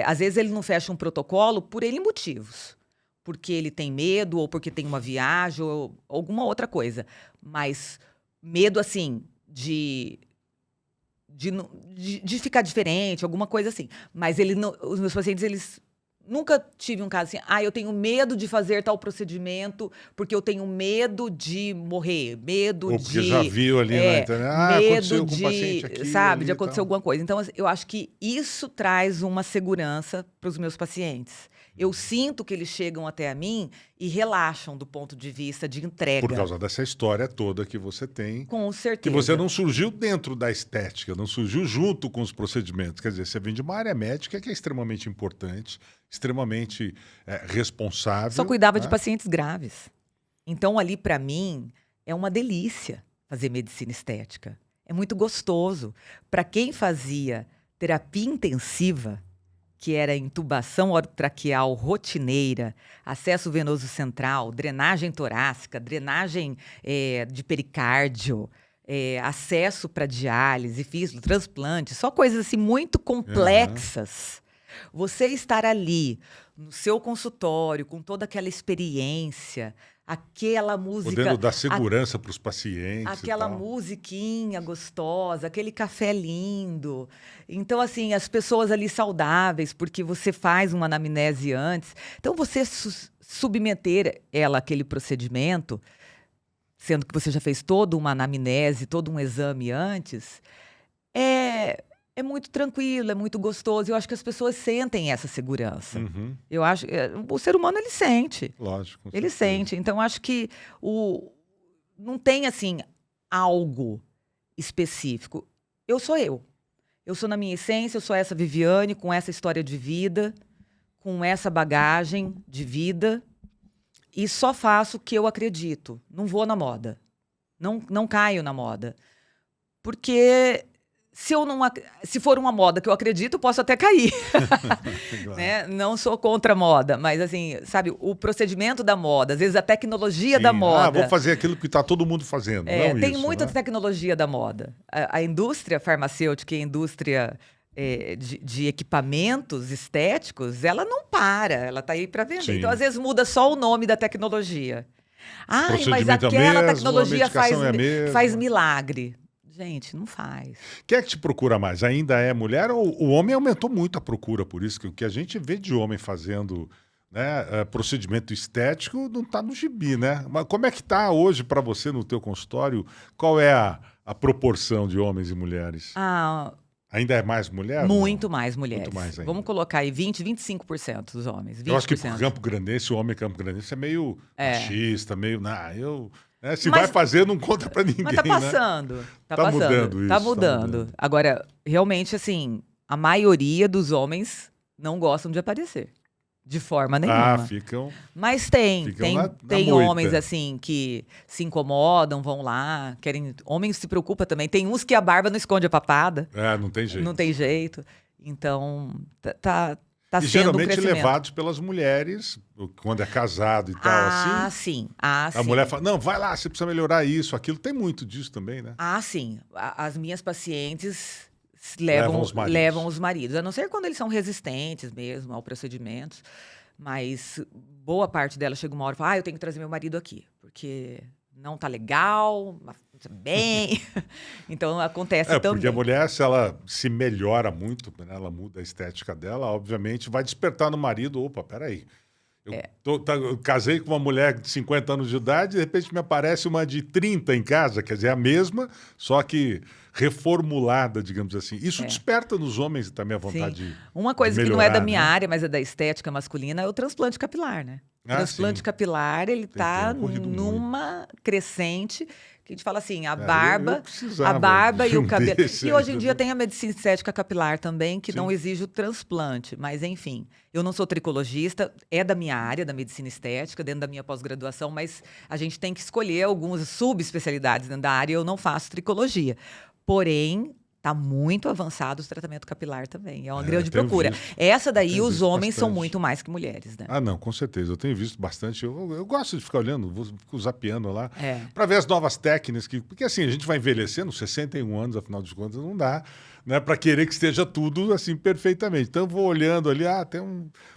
Às vezes ele não fecha um protocolo por N motivos. Porque ele tem medo, ou porque tem uma viagem, ou alguma outra coisa. Mas medo, assim, de ficar diferente, alguma coisa assim. Mas os meus pacientes, eles nunca tive um caso assim, eu tenho medo de fazer tal procedimento porque eu tenho medo de morrer, medo
ou porque já viu ali na internet,
medo
aconteceu com o paciente aqui,
sabe, de acontecer alguma coisa. Então, eu acho que isso traz uma segurança para os meus pacientes. Eu sinto que eles chegam até a mim e relaxam do ponto de vista de entrega.
Por causa dessa história toda que você tem.
Com certeza.
Que você não surgiu dentro da estética, não surgiu junto com os procedimentos. Quer dizer, você vem de uma área médica que é extremamente importante, extremamente responsável.
Só cuidava de pacientes graves. Então, ali, para mim, é uma delícia fazer medicina estética. É muito gostoso. Para quem fazia terapia intensiva, que era intubação orotraqueal rotineira, acesso venoso central, drenagem torácica, drenagem de pericárdio, acesso para diálise, fístula, transplante, só coisas assim muito complexas. Você estar ali no seu consultório com toda aquela experiência, aquela música...
Podendo dar segurança para os pacientes.
Aquela musiquinha gostosa, aquele café lindo. Então, assim, as pessoas ali saudáveis, porque você faz uma anamnese antes. Então, você submeter ela àquele procedimento, sendo que você já fez toda uma anamnese, todo um exame antes, É muito tranquilo, é muito gostoso. Eu acho que as pessoas sentem essa segurança.
Uhum.
Eu acho, o ser humano ele sente.
Lógico, com
Ele
certeza.
sente. Então acho que não tem assim algo específico. Eu sou eu. Eu sou na minha essência, eu sou essa Viviane com essa história de vida, com essa bagagem de vida e só faço o que eu acredito. Não vou na moda. Não caio na moda. Porque se for uma moda que eu acredito, eu posso até cair.
Claro.
Né? Não sou contra a moda, mas assim, sabe, o procedimento da moda, às vezes a tecnologia da
Sim.
moda.
Vou fazer aquilo que está todo mundo fazendo. Não
Tem
isso,
muita
né?
tecnologia da moda. A indústria farmacêutica e a indústria de equipamentos estéticos, ela não para, ela está aí para vender.
Sim.
Então, às vezes, muda só o nome da tecnologia. Ai, mas
Procedimento é o
aquela
mesmo, a
tecnologia
medicação é a mesma.
faz milagre. Gente, não faz.
Quem é que te procura mais? Ainda é mulher ou o homem aumentou muito a procura? Por isso que o que a gente vê de homem fazendo, né, procedimento estético não está no gibi, né? Mas como é que está hoje para você no teu consultório? Qual é a proporção de homens e mulheres? Ainda é mais mulher?
Muito mais mulheres.
Muito mais ainda.
Vamos colocar aí 25% dos homens. 20%.
Eu acho que pro Campo Grandense, o homem Campo Grandense é meio machista, meio... se vai fazer, não conta pra ninguém,
mas tá passando.
Né?
Tá
passando.
Mudando isso.
Tá
mudando. Agora, realmente, assim, a maioria dos homens não gostam de aparecer. De forma nenhuma.
Ficam...
Mas tem
moita.
homens, assim, que se incomodam, vão lá, querem... Homens se preocupam também. Tem uns que a barba não esconde a papada.
Não tem jeito.
Não tem jeito. Então, tá
e
sendo
geralmente
um crescimento.
levados pelas mulheres, quando é casado e tal, assim.
Sim.
A mulher fala, não, vai lá, você precisa melhorar isso, aquilo. Tem muito disso também, né?
Sim. As minhas pacientes
levam
os maridos. A não ser quando eles são resistentes mesmo ao procedimento. Mas boa parte delas chega uma hora e fala, eu tenho que trazer meu marido aqui. Porque não tá legal, bem. Então acontece também.
Porque a mulher, se ela se melhora muito, né, ela muda a estética dela, obviamente vai despertar no marido, opa, peraí. Eu casei com uma mulher de 50 anos de idade, de repente me aparece uma de 30 em casa, quer dizer, a mesma, só que reformulada, digamos assim. Isso desperta nos homens também a vontade de
uma coisa
melhorar,
que não é da minha
né?
área, mas é da estética masculina, é o transplante capilar, né? O transplante capilar, ele tá numa crescente, que a gente fala assim, a barba e o cabelo. E hoje em dia tem a medicina estética capilar também, que não exige o transplante. Mas, enfim, eu não sou tricologista, é da minha área, da medicina estética, dentro da minha pós-graduação, mas a gente tem que escolher algumas subespecialidades dentro da área, eu não faço tricologia. Porém, está muito avançado o tratamento capilar também. É uma grande procura. Essa daí, os homens são muito mais que mulheres, né?
Não, com certeza. Eu tenho visto bastante. Eu gosto de ficar olhando, fico zapeando lá, para ver as novas técnicas. Porque assim, a gente vai envelhecendo, 61 anos, afinal de contas, não dá, né, para querer que esteja tudo assim perfeitamente. Então, eu vou olhando ali,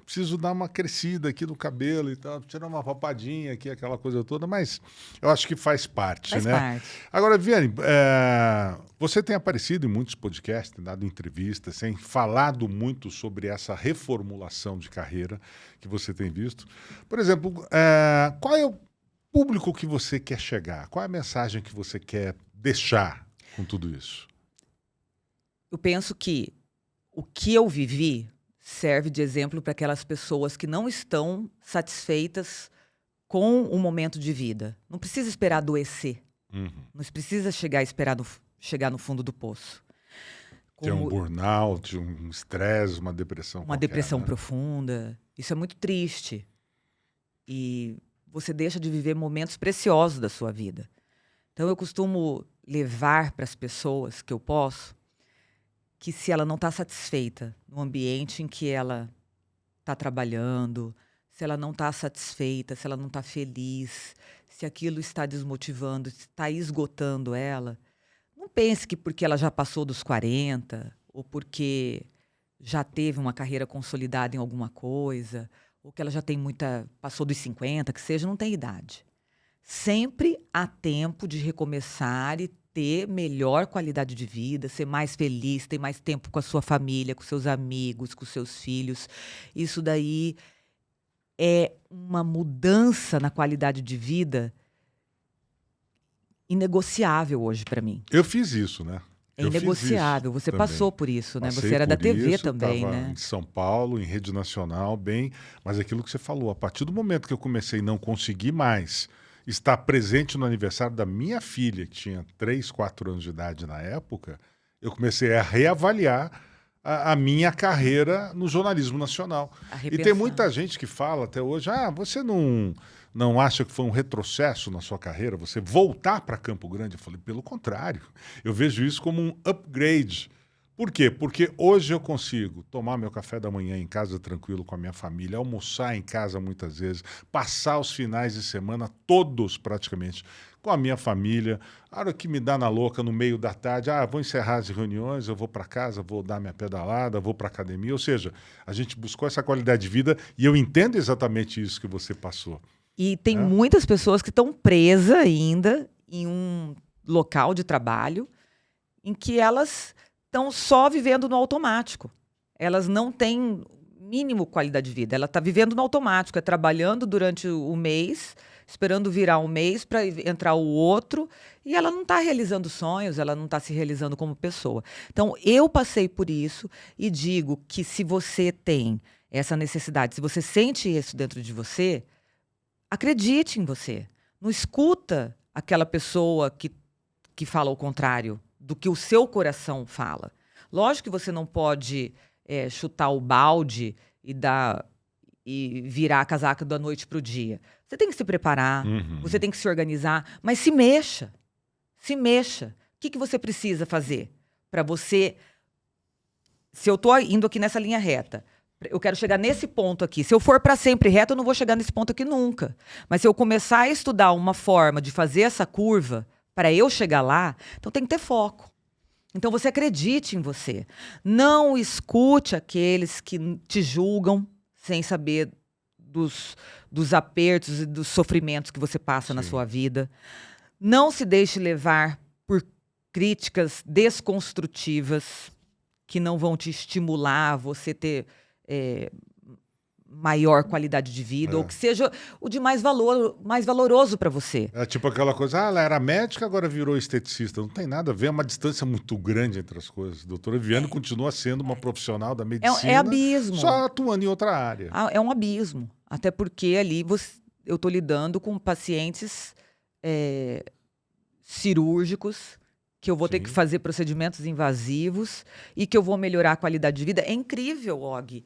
preciso dar uma crescida aqui no cabelo e tal, tirar uma papadinha aqui, aquela coisa toda, mas eu acho que faz parte, né?
Parte.
Agora, Viviane, você tem aparecido em muitos podcasts, tem dado entrevistas, tem falado muito sobre essa reformulação de carreira que você tem visto. Por exemplo, qual é o público que você quer chegar? Qual é a mensagem que você quer deixar com tudo isso?
Eu penso que o que eu vivi serve de exemplo para aquelas pessoas que não estão satisfeitas com o momento de vida. Não precisa esperar adoecer. Não precisa chegar no fundo do poço.
Ter um burnout, um estresse, uma depressão.
Uma depressão profunda. Isso é muito triste. E você deixa de viver momentos preciosos da sua vida. Então, eu costumo levar para as pessoas que eu posso que se ela não está satisfeita no ambiente em que ela está trabalhando, se ela não está satisfeita, se ela não está feliz, se aquilo está desmotivando, se está esgotando ela, não pense que porque ela já passou dos 40, ou porque já teve uma carreira consolidada em alguma coisa, ou que ela já tem passou dos 50, que seja, não tem idade. Sempre há tempo de recomeçar e ter melhor qualidade de vida, ser mais feliz, ter mais tempo com a sua família, com seus amigos, com seus filhos. Isso daí é uma mudança na qualidade de vida inegociável hoje para mim.
Eu fiz isso, né?
É
Eu fiz
inegociável.
isso
Você
também.
passou por isso, né?
Passei
Você era da
por
TV
isso,
também,
estava
né?
em São Paulo, em rede nacional, bem, mas aquilo que você falou, a partir do momento que eu comecei a não conseguir mais estar presente no aniversário da minha filha, que tinha 3, 4 anos de idade na época, eu comecei a reavaliar a minha carreira no jornalismo nacional.
A
E tem
repensar.
muita gente que fala até hoje, você não acha que foi um retrocesso na sua carreira, você voltar para Campo Grande? Eu falei, pelo contrário, eu vejo isso como um upgrade. Por quê? Porque hoje eu consigo tomar meu café da manhã em casa tranquilo com a minha família, almoçar em casa muitas vezes, passar os finais de semana, todos praticamente, com a minha família. A hora que me dá na louca, no meio da tarde, vou encerrar as reuniões, eu vou para casa, vou dar minha pedalada, vou para academia. Ou seja, a gente buscou essa qualidade de vida e eu entendo exatamente isso que você passou.
E tem muitas pessoas que estão presas ainda em um local de trabalho em que elas estão só vivendo no automático. Elas não têm mínimo qualidade de vida. Ela está vivendo no automático, é trabalhando durante o mês, esperando virar um mês para entrar o outro, e ela não está realizando sonhos, ela não está se realizando como pessoa. Então, eu passei por isso e digo que se você tem essa necessidade, se você sente isso dentro de você, acredite em você. Não escuta aquela pessoa que fala o contrário do que o seu coração fala. Lógico que você não pode chutar o balde e virar a casaca da noite para o dia. Você tem que se preparar, você tem que se organizar, mas se mexa. Se mexa. O que você precisa fazer para você... Se eu estou indo aqui nessa linha reta, eu quero chegar nesse ponto aqui. Se eu for para sempre reto, eu não vou chegar nesse ponto aqui nunca. Mas se eu começar a estudar uma forma de fazer essa curva para eu chegar lá, então tem que ter foco. Então você acredite em você. Não escute aqueles que te julgam sem saber dos apertos e dos sofrimentos que você passa na sua vida. Não se deixe levar por críticas desconstrutivas que não vão te estimular a você ter maior qualidade de vida, ou que seja o de mais valoroso para você.
É tipo aquela coisa, ela era médica, agora virou esteticista. Não tem nada a ver, é uma distância muito grande entre as coisas. Doutora Viviane continua sendo uma profissional da medicina,
É abismo.
só atuando em outra área.
É um abismo. Até porque ali eu estou lidando com pacientes cirúrgicos, que eu vou ter que fazer procedimentos invasivos e que eu vou melhorar a qualidade de vida. É incrível, Og.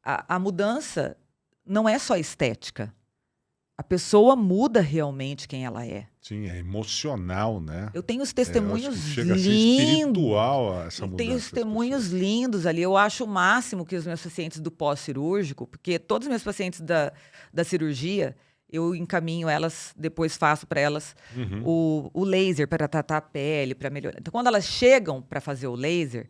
A mudança não é só estética. A pessoa muda realmente quem ela é.
Sim, é emocional, né?
Eu tenho os testemunhos
chega
lindos.
A ser espiritual essa mudança.
Tenho os testemunhos lindos ali. Eu acho o máximo que os meus pacientes do pós-cirúrgico, porque todos os meus pacientes da cirurgia, eu encaminho elas, depois faço para elas o laser para tratar a pele, para melhorar. Então, quando elas chegam para fazer o laser,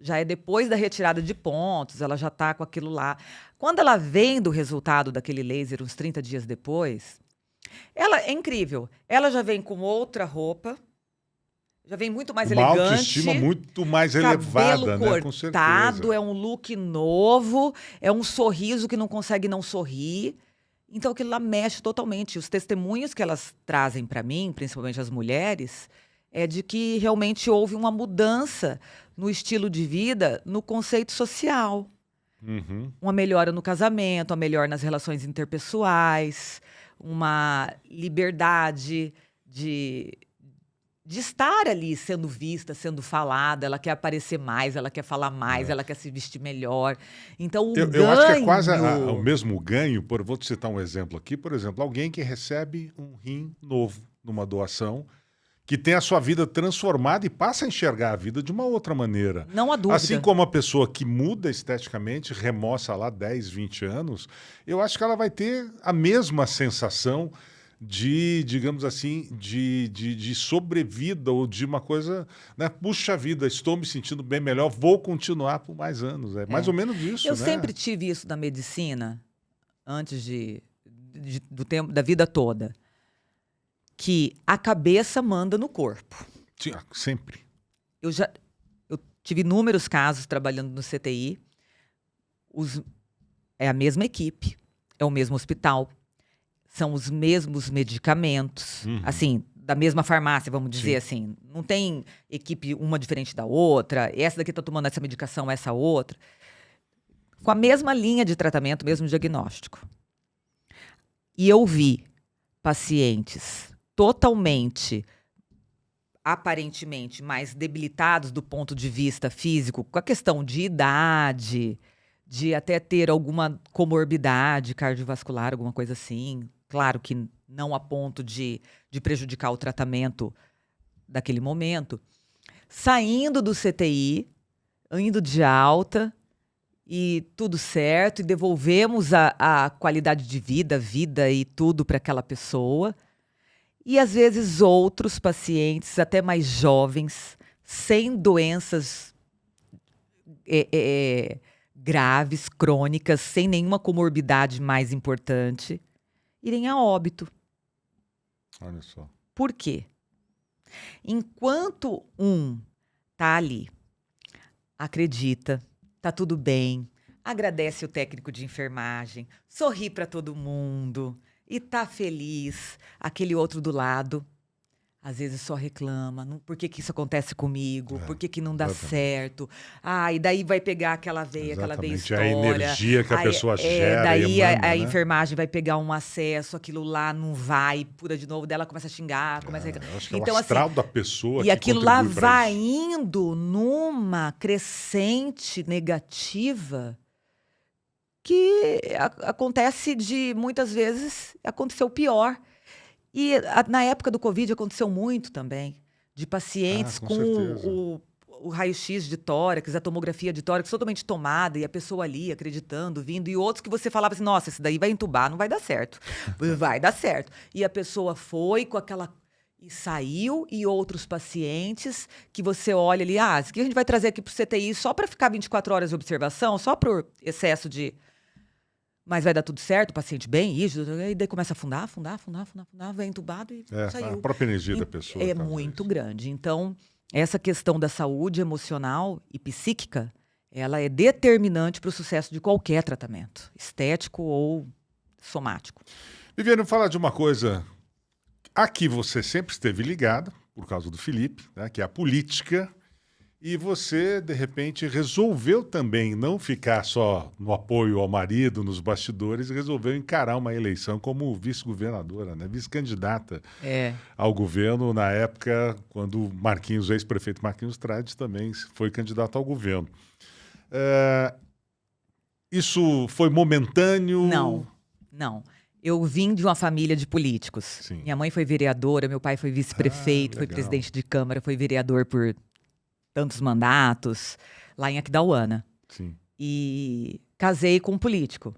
já é depois da retirada de pontos, ela já está com aquilo lá. Quando ela vem do resultado daquele laser, uns 30 dias depois, ela é incrível. Ela já vem com outra roupa, já vem muito mais elegante.
Uma autoestima muito mais elevada, né? Com certeza.
Cabelo cortado, é um look novo, é um sorriso que não consegue não sorrir. Então, aquilo lá mexe totalmente. Os testemunhos que elas trazem para mim, principalmente as mulheres, é de que realmente houve uma mudança no estilo de vida, no conceito social. Uma melhora no casamento, uma melhora nas relações interpessoais, uma liberdade de estar ali sendo vista, sendo falada. Ela quer aparecer mais, ela quer falar mais, ela quer se vestir melhor. Então,
eu acho que é quase o mesmo ganho. Vou te citar um exemplo aqui. Por exemplo, alguém que recebe um rim novo numa doação, que tem a sua vida transformada e passa a enxergar a vida de uma outra maneira.
Não há dúvida.
Assim como a pessoa que muda esteticamente, remoça lá 10, 20 anos, eu acho que ela vai ter a mesma sensação de, digamos assim, de sobrevida ou de uma coisa, né? Puxa vida, estou me sentindo bem melhor, vou continuar por mais anos. É mais ou menos isso,
Eu
né?
sempre tive isso na medicina, antes do tempo, da vida toda, que a cabeça manda no corpo.
Sim, sempre.
Eu tive inúmeros casos trabalhando no CTI. É a mesma equipe, é o mesmo hospital, são os mesmos medicamentos. Assim, da mesma farmácia, vamos dizer
Sim.
assim. Não tem equipe uma diferente da outra. Essa daqui está tomando essa medicação, essa outra. Com a mesma linha de tratamento, mesmo diagnóstico. E eu vi pacientes totalmente, aparentemente, mais debilitados do ponto de vista físico, com a questão de idade, de até ter alguma comorbidade cardiovascular, alguma coisa assim. Claro que não a ponto de prejudicar o tratamento daquele momento. Saindo do CTI, indo de alta, e tudo certo, e devolvemos a qualidade de vida e tudo para aquela pessoa. E às vezes outros pacientes, até mais jovens, sem doenças graves, crônicas, sem nenhuma comorbidade mais importante, irem a óbito.
Olha só.
Por quê? Enquanto um tá ali, acredita, tá tudo bem, agradece o técnico de enfermagem, sorri para todo mundo e tá feliz, aquele outro do lado, às vezes só reclama, por que isso acontece comigo, por que não dá
exatamente.
certo, e daí vai pegar aquela veia
Exatamente.
história.
A energia que a pessoa gera
daí
e emana,
a
né?
enfermagem vai pegar um acesso, aquilo lá não vai, pura de novo, dela começa a xingar, começa a reclamar.
Eu acho que é o astral da pessoa
E
que
aquilo lá
contribui pra
vai
isso.
indo numa crescente negativa que acontece muitas vezes, aconteceu pior. E na época do Covid aconteceu muito também, de pacientes
com
com
certeza.
o raio-x de tórax, a tomografia de tórax totalmente tomada, e a pessoa ali acreditando, vindo, e outros que você falava assim, nossa, esse daí vai entubar, não vai dar certo. Vai dar certo. E a pessoa foi com aquela... E saiu, e outros pacientes que você olha ali, isso aqui a gente vai trazer aqui para o CTI só para ficar 24 horas de observação, só por excesso de... Mas vai dar tudo certo, o paciente bem, rígido, e daí começa a afundar, vem entubado e saiu.
A própria energia da pessoa.
É
talvez.
muito grande. Então, essa questão da saúde emocional e psíquica, ela é determinante para o sucesso de qualquer tratamento, estético ou somático.
Viviane, falar de uma coisa. Aqui você sempre esteve ligada, por causa do Felipe, né, que é a política. E você, de repente, resolveu também não ficar só no apoio ao marido, nos bastidores, e resolveu encarar uma eleição como vice-governadora, né? Vice-candidata ao governo, na época, quando o ex-prefeito Marquinhos Trades também foi candidato ao governo. Isso foi momentâneo?
Não. Eu vim de uma família de políticos.
Sim.
Minha mãe foi vereadora, meu pai foi vice-prefeito, foi presidente de Câmara, foi vereador por... tantos mandatos, lá em Aquidauana.
Sim.
E casei com um político.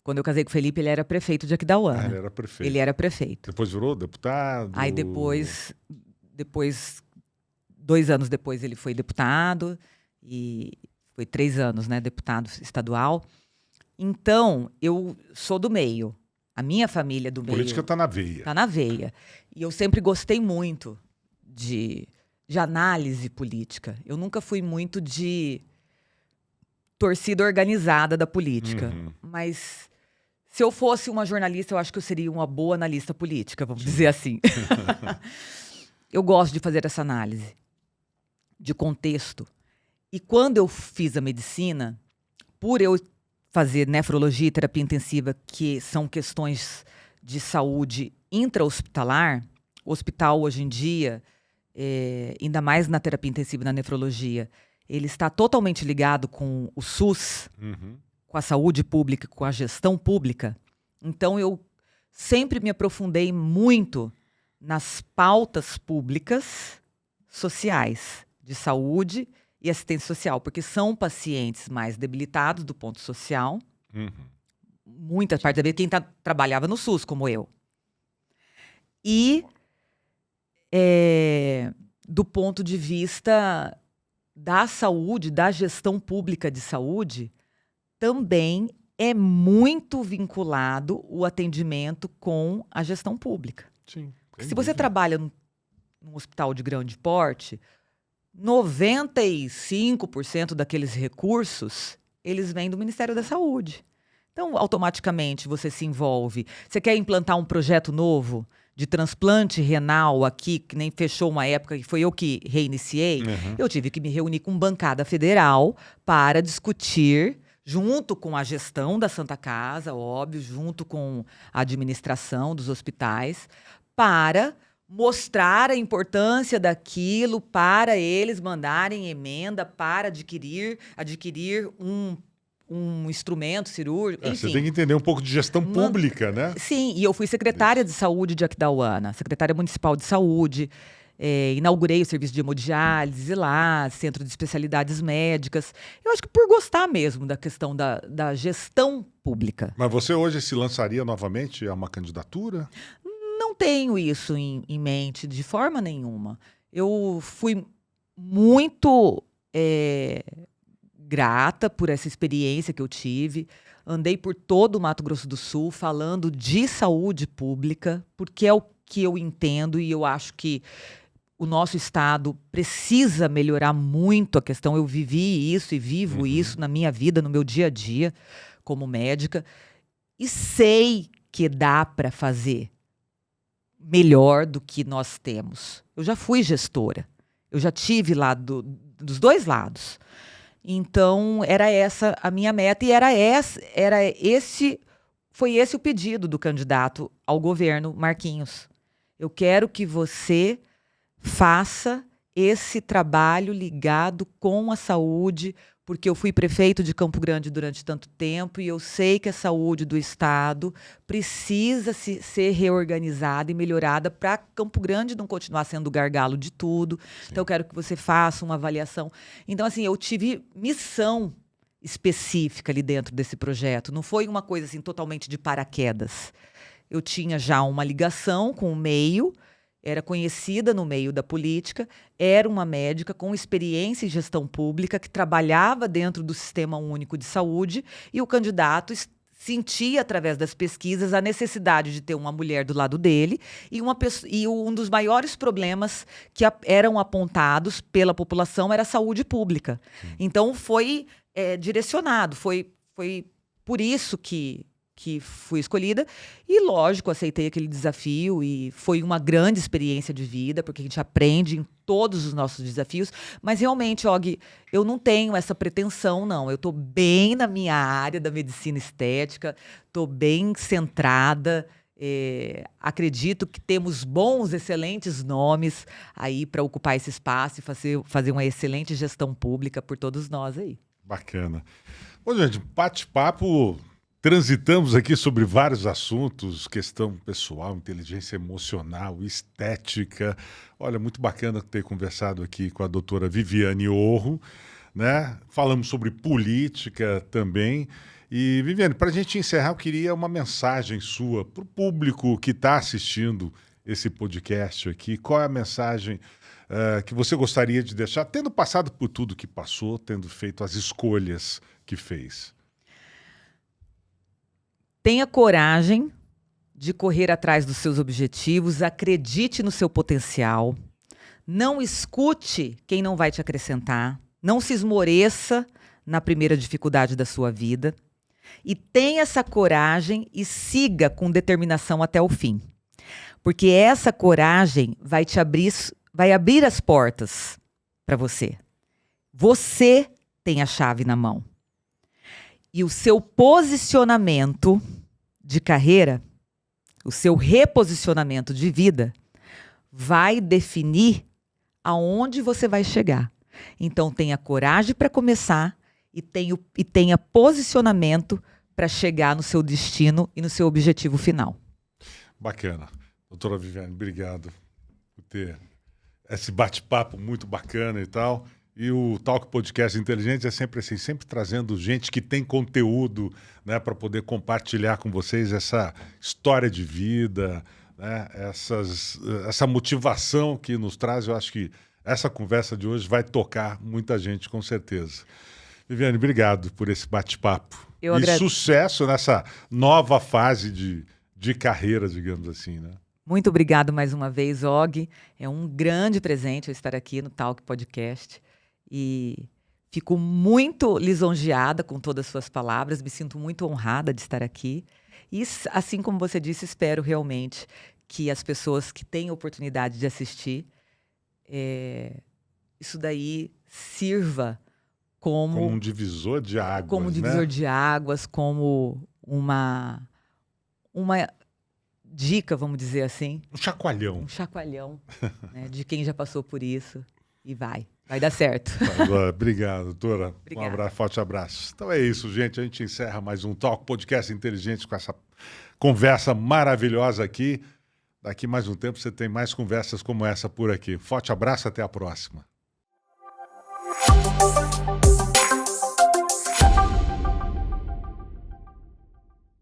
Quando eu casei com o Felipe, ele era prefeito de Aquidauana.
Ele era prefeito.
Ele era prefeito.
Depois virou deputado?
Aí depois, 2 anos depois, ele foi deputado. E foi 3 anos, né, deputado estadual. Então, eu sou do meio. A minha família é do meio.
Política está na veia.
Está na veia. E eu sempre gostei muito de análise política. Eu nunca fui muito de torcida organizada da política. Mas se eu fosse uma jornalista, eu acho que eu seria uma boa analista política, vamos dizer assim. Eu gosto de fazer essa análise de contexto. E quando eu fiz a medicina, por eu fazer nefrologia e terapia intensiva, que são questões de saúde intra-hospitalar, o hospital hoje em dia... ainda mais na terapia intensiva e na nefrologia, ele está totalmente ligado com o SUS, com a saúde pública, com a gestão pública. Então, eu sempre me aprofundei muito nas pautas públicas sociais, de saúde e assistência social, porque são pacientes mais debilitados do ponto social. Muitas partes da vida, quem trabalhava no SUS, como eu. E... do ponto de vista da saúde, da gestão pública de saúde, também é muito vinculado o atendimento com a gestão pública.
Sim.
Se você trabalha num hospital de grande porte, 95% daqueles recursos, eles vêm do Ministério da Saúde. Então, automaticamente, você se envolve. Você quer implantar um projeto novo de transplante renal aqui, que nem fechou uma época, que foi eu que reiniciei, eu tive que me reunir com bancada federal para discutir, junto com a gestão da Santa Casa, óbvio, junto com a administração dos hospitais, para mostrar a importância daquilo, para eles mandarem emenda para adquirir um instrumento cirúrgico, enfim.
Você tem que entender um pouco de gestão pública, né?
Sim, e eu fui secretária de saúde de Aquidauana, secretária municipal de saúde, inaugurei o serviço de hemodiálise lá, centro de especialidades médicas. Eu acho que por gostar mesmo da questão da gestão pública.
Mas você hoje se lançaria novamente a uma candidatura?
Não tenho isso em mente de forma nenhuma. Eu fui muito grata por essa experiência que eu tive. Andei por todo o Mato Grosso do Sul falando de saúde pública, porque é o que eu entendo e eu acho que o nosso estado precisa melhorar muito a questão. Eu vivi isso e vivo isso na minha vida, no meu dia a dia, como médica, e sei que dá para fazer melhor do que nós temos. Eu já fui gestora, eu já tive lá dos dois lados. Então, era essa a minha meta e foi esse o pedido do candidato ao governo, Marquinhos. Eu quero que você faça esse trabalho ligado com a saúde, porque eu fui prefeito de Campo Grande durante tanto tempo e eu sei que a saúde do estado precisa ser reorganizada e melhorada para Campo Grande não continuar sendo o gargalo de tudo. Sim. Então, eu quero que você faça uma avaliação. Então, assim, eu tive missão específica ali dentro desse projeto. Não foi uma coisa assim totalmente de paraquedas. Eu tinha já uma ligação com o meio, era conhecida no meio da política, era uma médica com experiência em gestão pública que trabalhava dentro do Sistema Único de Saúde e o candidato sentia, através das pesquisas, a necessidade de ter uma mulher do lado dele e um dos maiores problemas que eram apontados pela população era a saúde pública. Então, foi direcionado, foi por isso que fui escolhida e, lógico, aceitei aquele desafio e foi uma grande experiência de vida, porque a gente aprende em todos os nossos desafios, mas realmente, Og, eu não tenho essa pretensão, não. Eu estou bem na minha área da medicina estética, estou bem centrada, acredito que temos bons, excelentes nomes aí para ocupar esse espaço e fazer uma excelente gestão pública por todos nós aí.
Bacana. Bom, gente, bate-papo. Transitamos aqui sobre vários assuntos, questão pessoal, inteligência emocional, estética. Olha, muito bacana ter conversado aqui com a doutora Viviane Orro, né? Falamos sobre política também. E, Viviane, para a gente encerrar, eu queria uma mensagem sua para o público que está assistindo esse podcast aqui. Qual é a mensagem que você gostaria de deixar, tendo passado por tudo que passou, tendo feito as escolhas que fez?
Tenha coragem de correr atrás dos seus objetivos, acredite no seu potencial, não escute quem não vai te acrescentar, não se esmoreça na primeira dificuldade da sua vida e tenha essa coragem e siga com determinação até o fim. Porque essa coragem vai abrir as portas para você. Você tem a chave na mão. E o seu posicionamento de carreira, o seu reposicionamento de vida, vai definir aonde você vai chegar. Então, tenha coragem para começar e tenha posicionamento para chegar no seu destino e no seu objetivo final.
Bacana. Doutora Viviane, obrigado por ter esse bate-papo muito bacana e tal. E o Talk Podcast Inteligente é sempre assim, sempre trazendo gente que tem conteúdo, né, para poder compartilhar com vocês essa história de vida, né, essa motivação que nos traz. Eu acho que essa conversa de hoje vai tocar muita gente, com certeza. Viviane, obrigado por esse bate-papo.
Eu agradeço.
Sucesso nessa nova fase de carreira, digamos assim, né?
Muito obrigado mais uma vez, Og. É um grande presente eu estar aqui no Talk Podcast. E fico muito lisonjeada com todas as suas palavras, me sinto muito honrada de estar aqui. E, assim como você disse, espero realmente que as pessoas que têm oportunidade de assistir, isso daí sirva como
um divisor de águas,
como um divisor de águas, como uma dica, vamos dizer assim.
Um chacoalhão.
Um chacoalhão, né, de quem já passou por isso. E vai dar certo.
Obrigado, doutora.
Obrigada.
Um abraço, forte abraço. Então é isso, gente. A gente encerra mais um Talk Podcast Inteligente com essa conversa maravilhosa aqui. Daqui mais um tempo você tem mais conversas como essa por aqui. Forte abraço, até a próxima.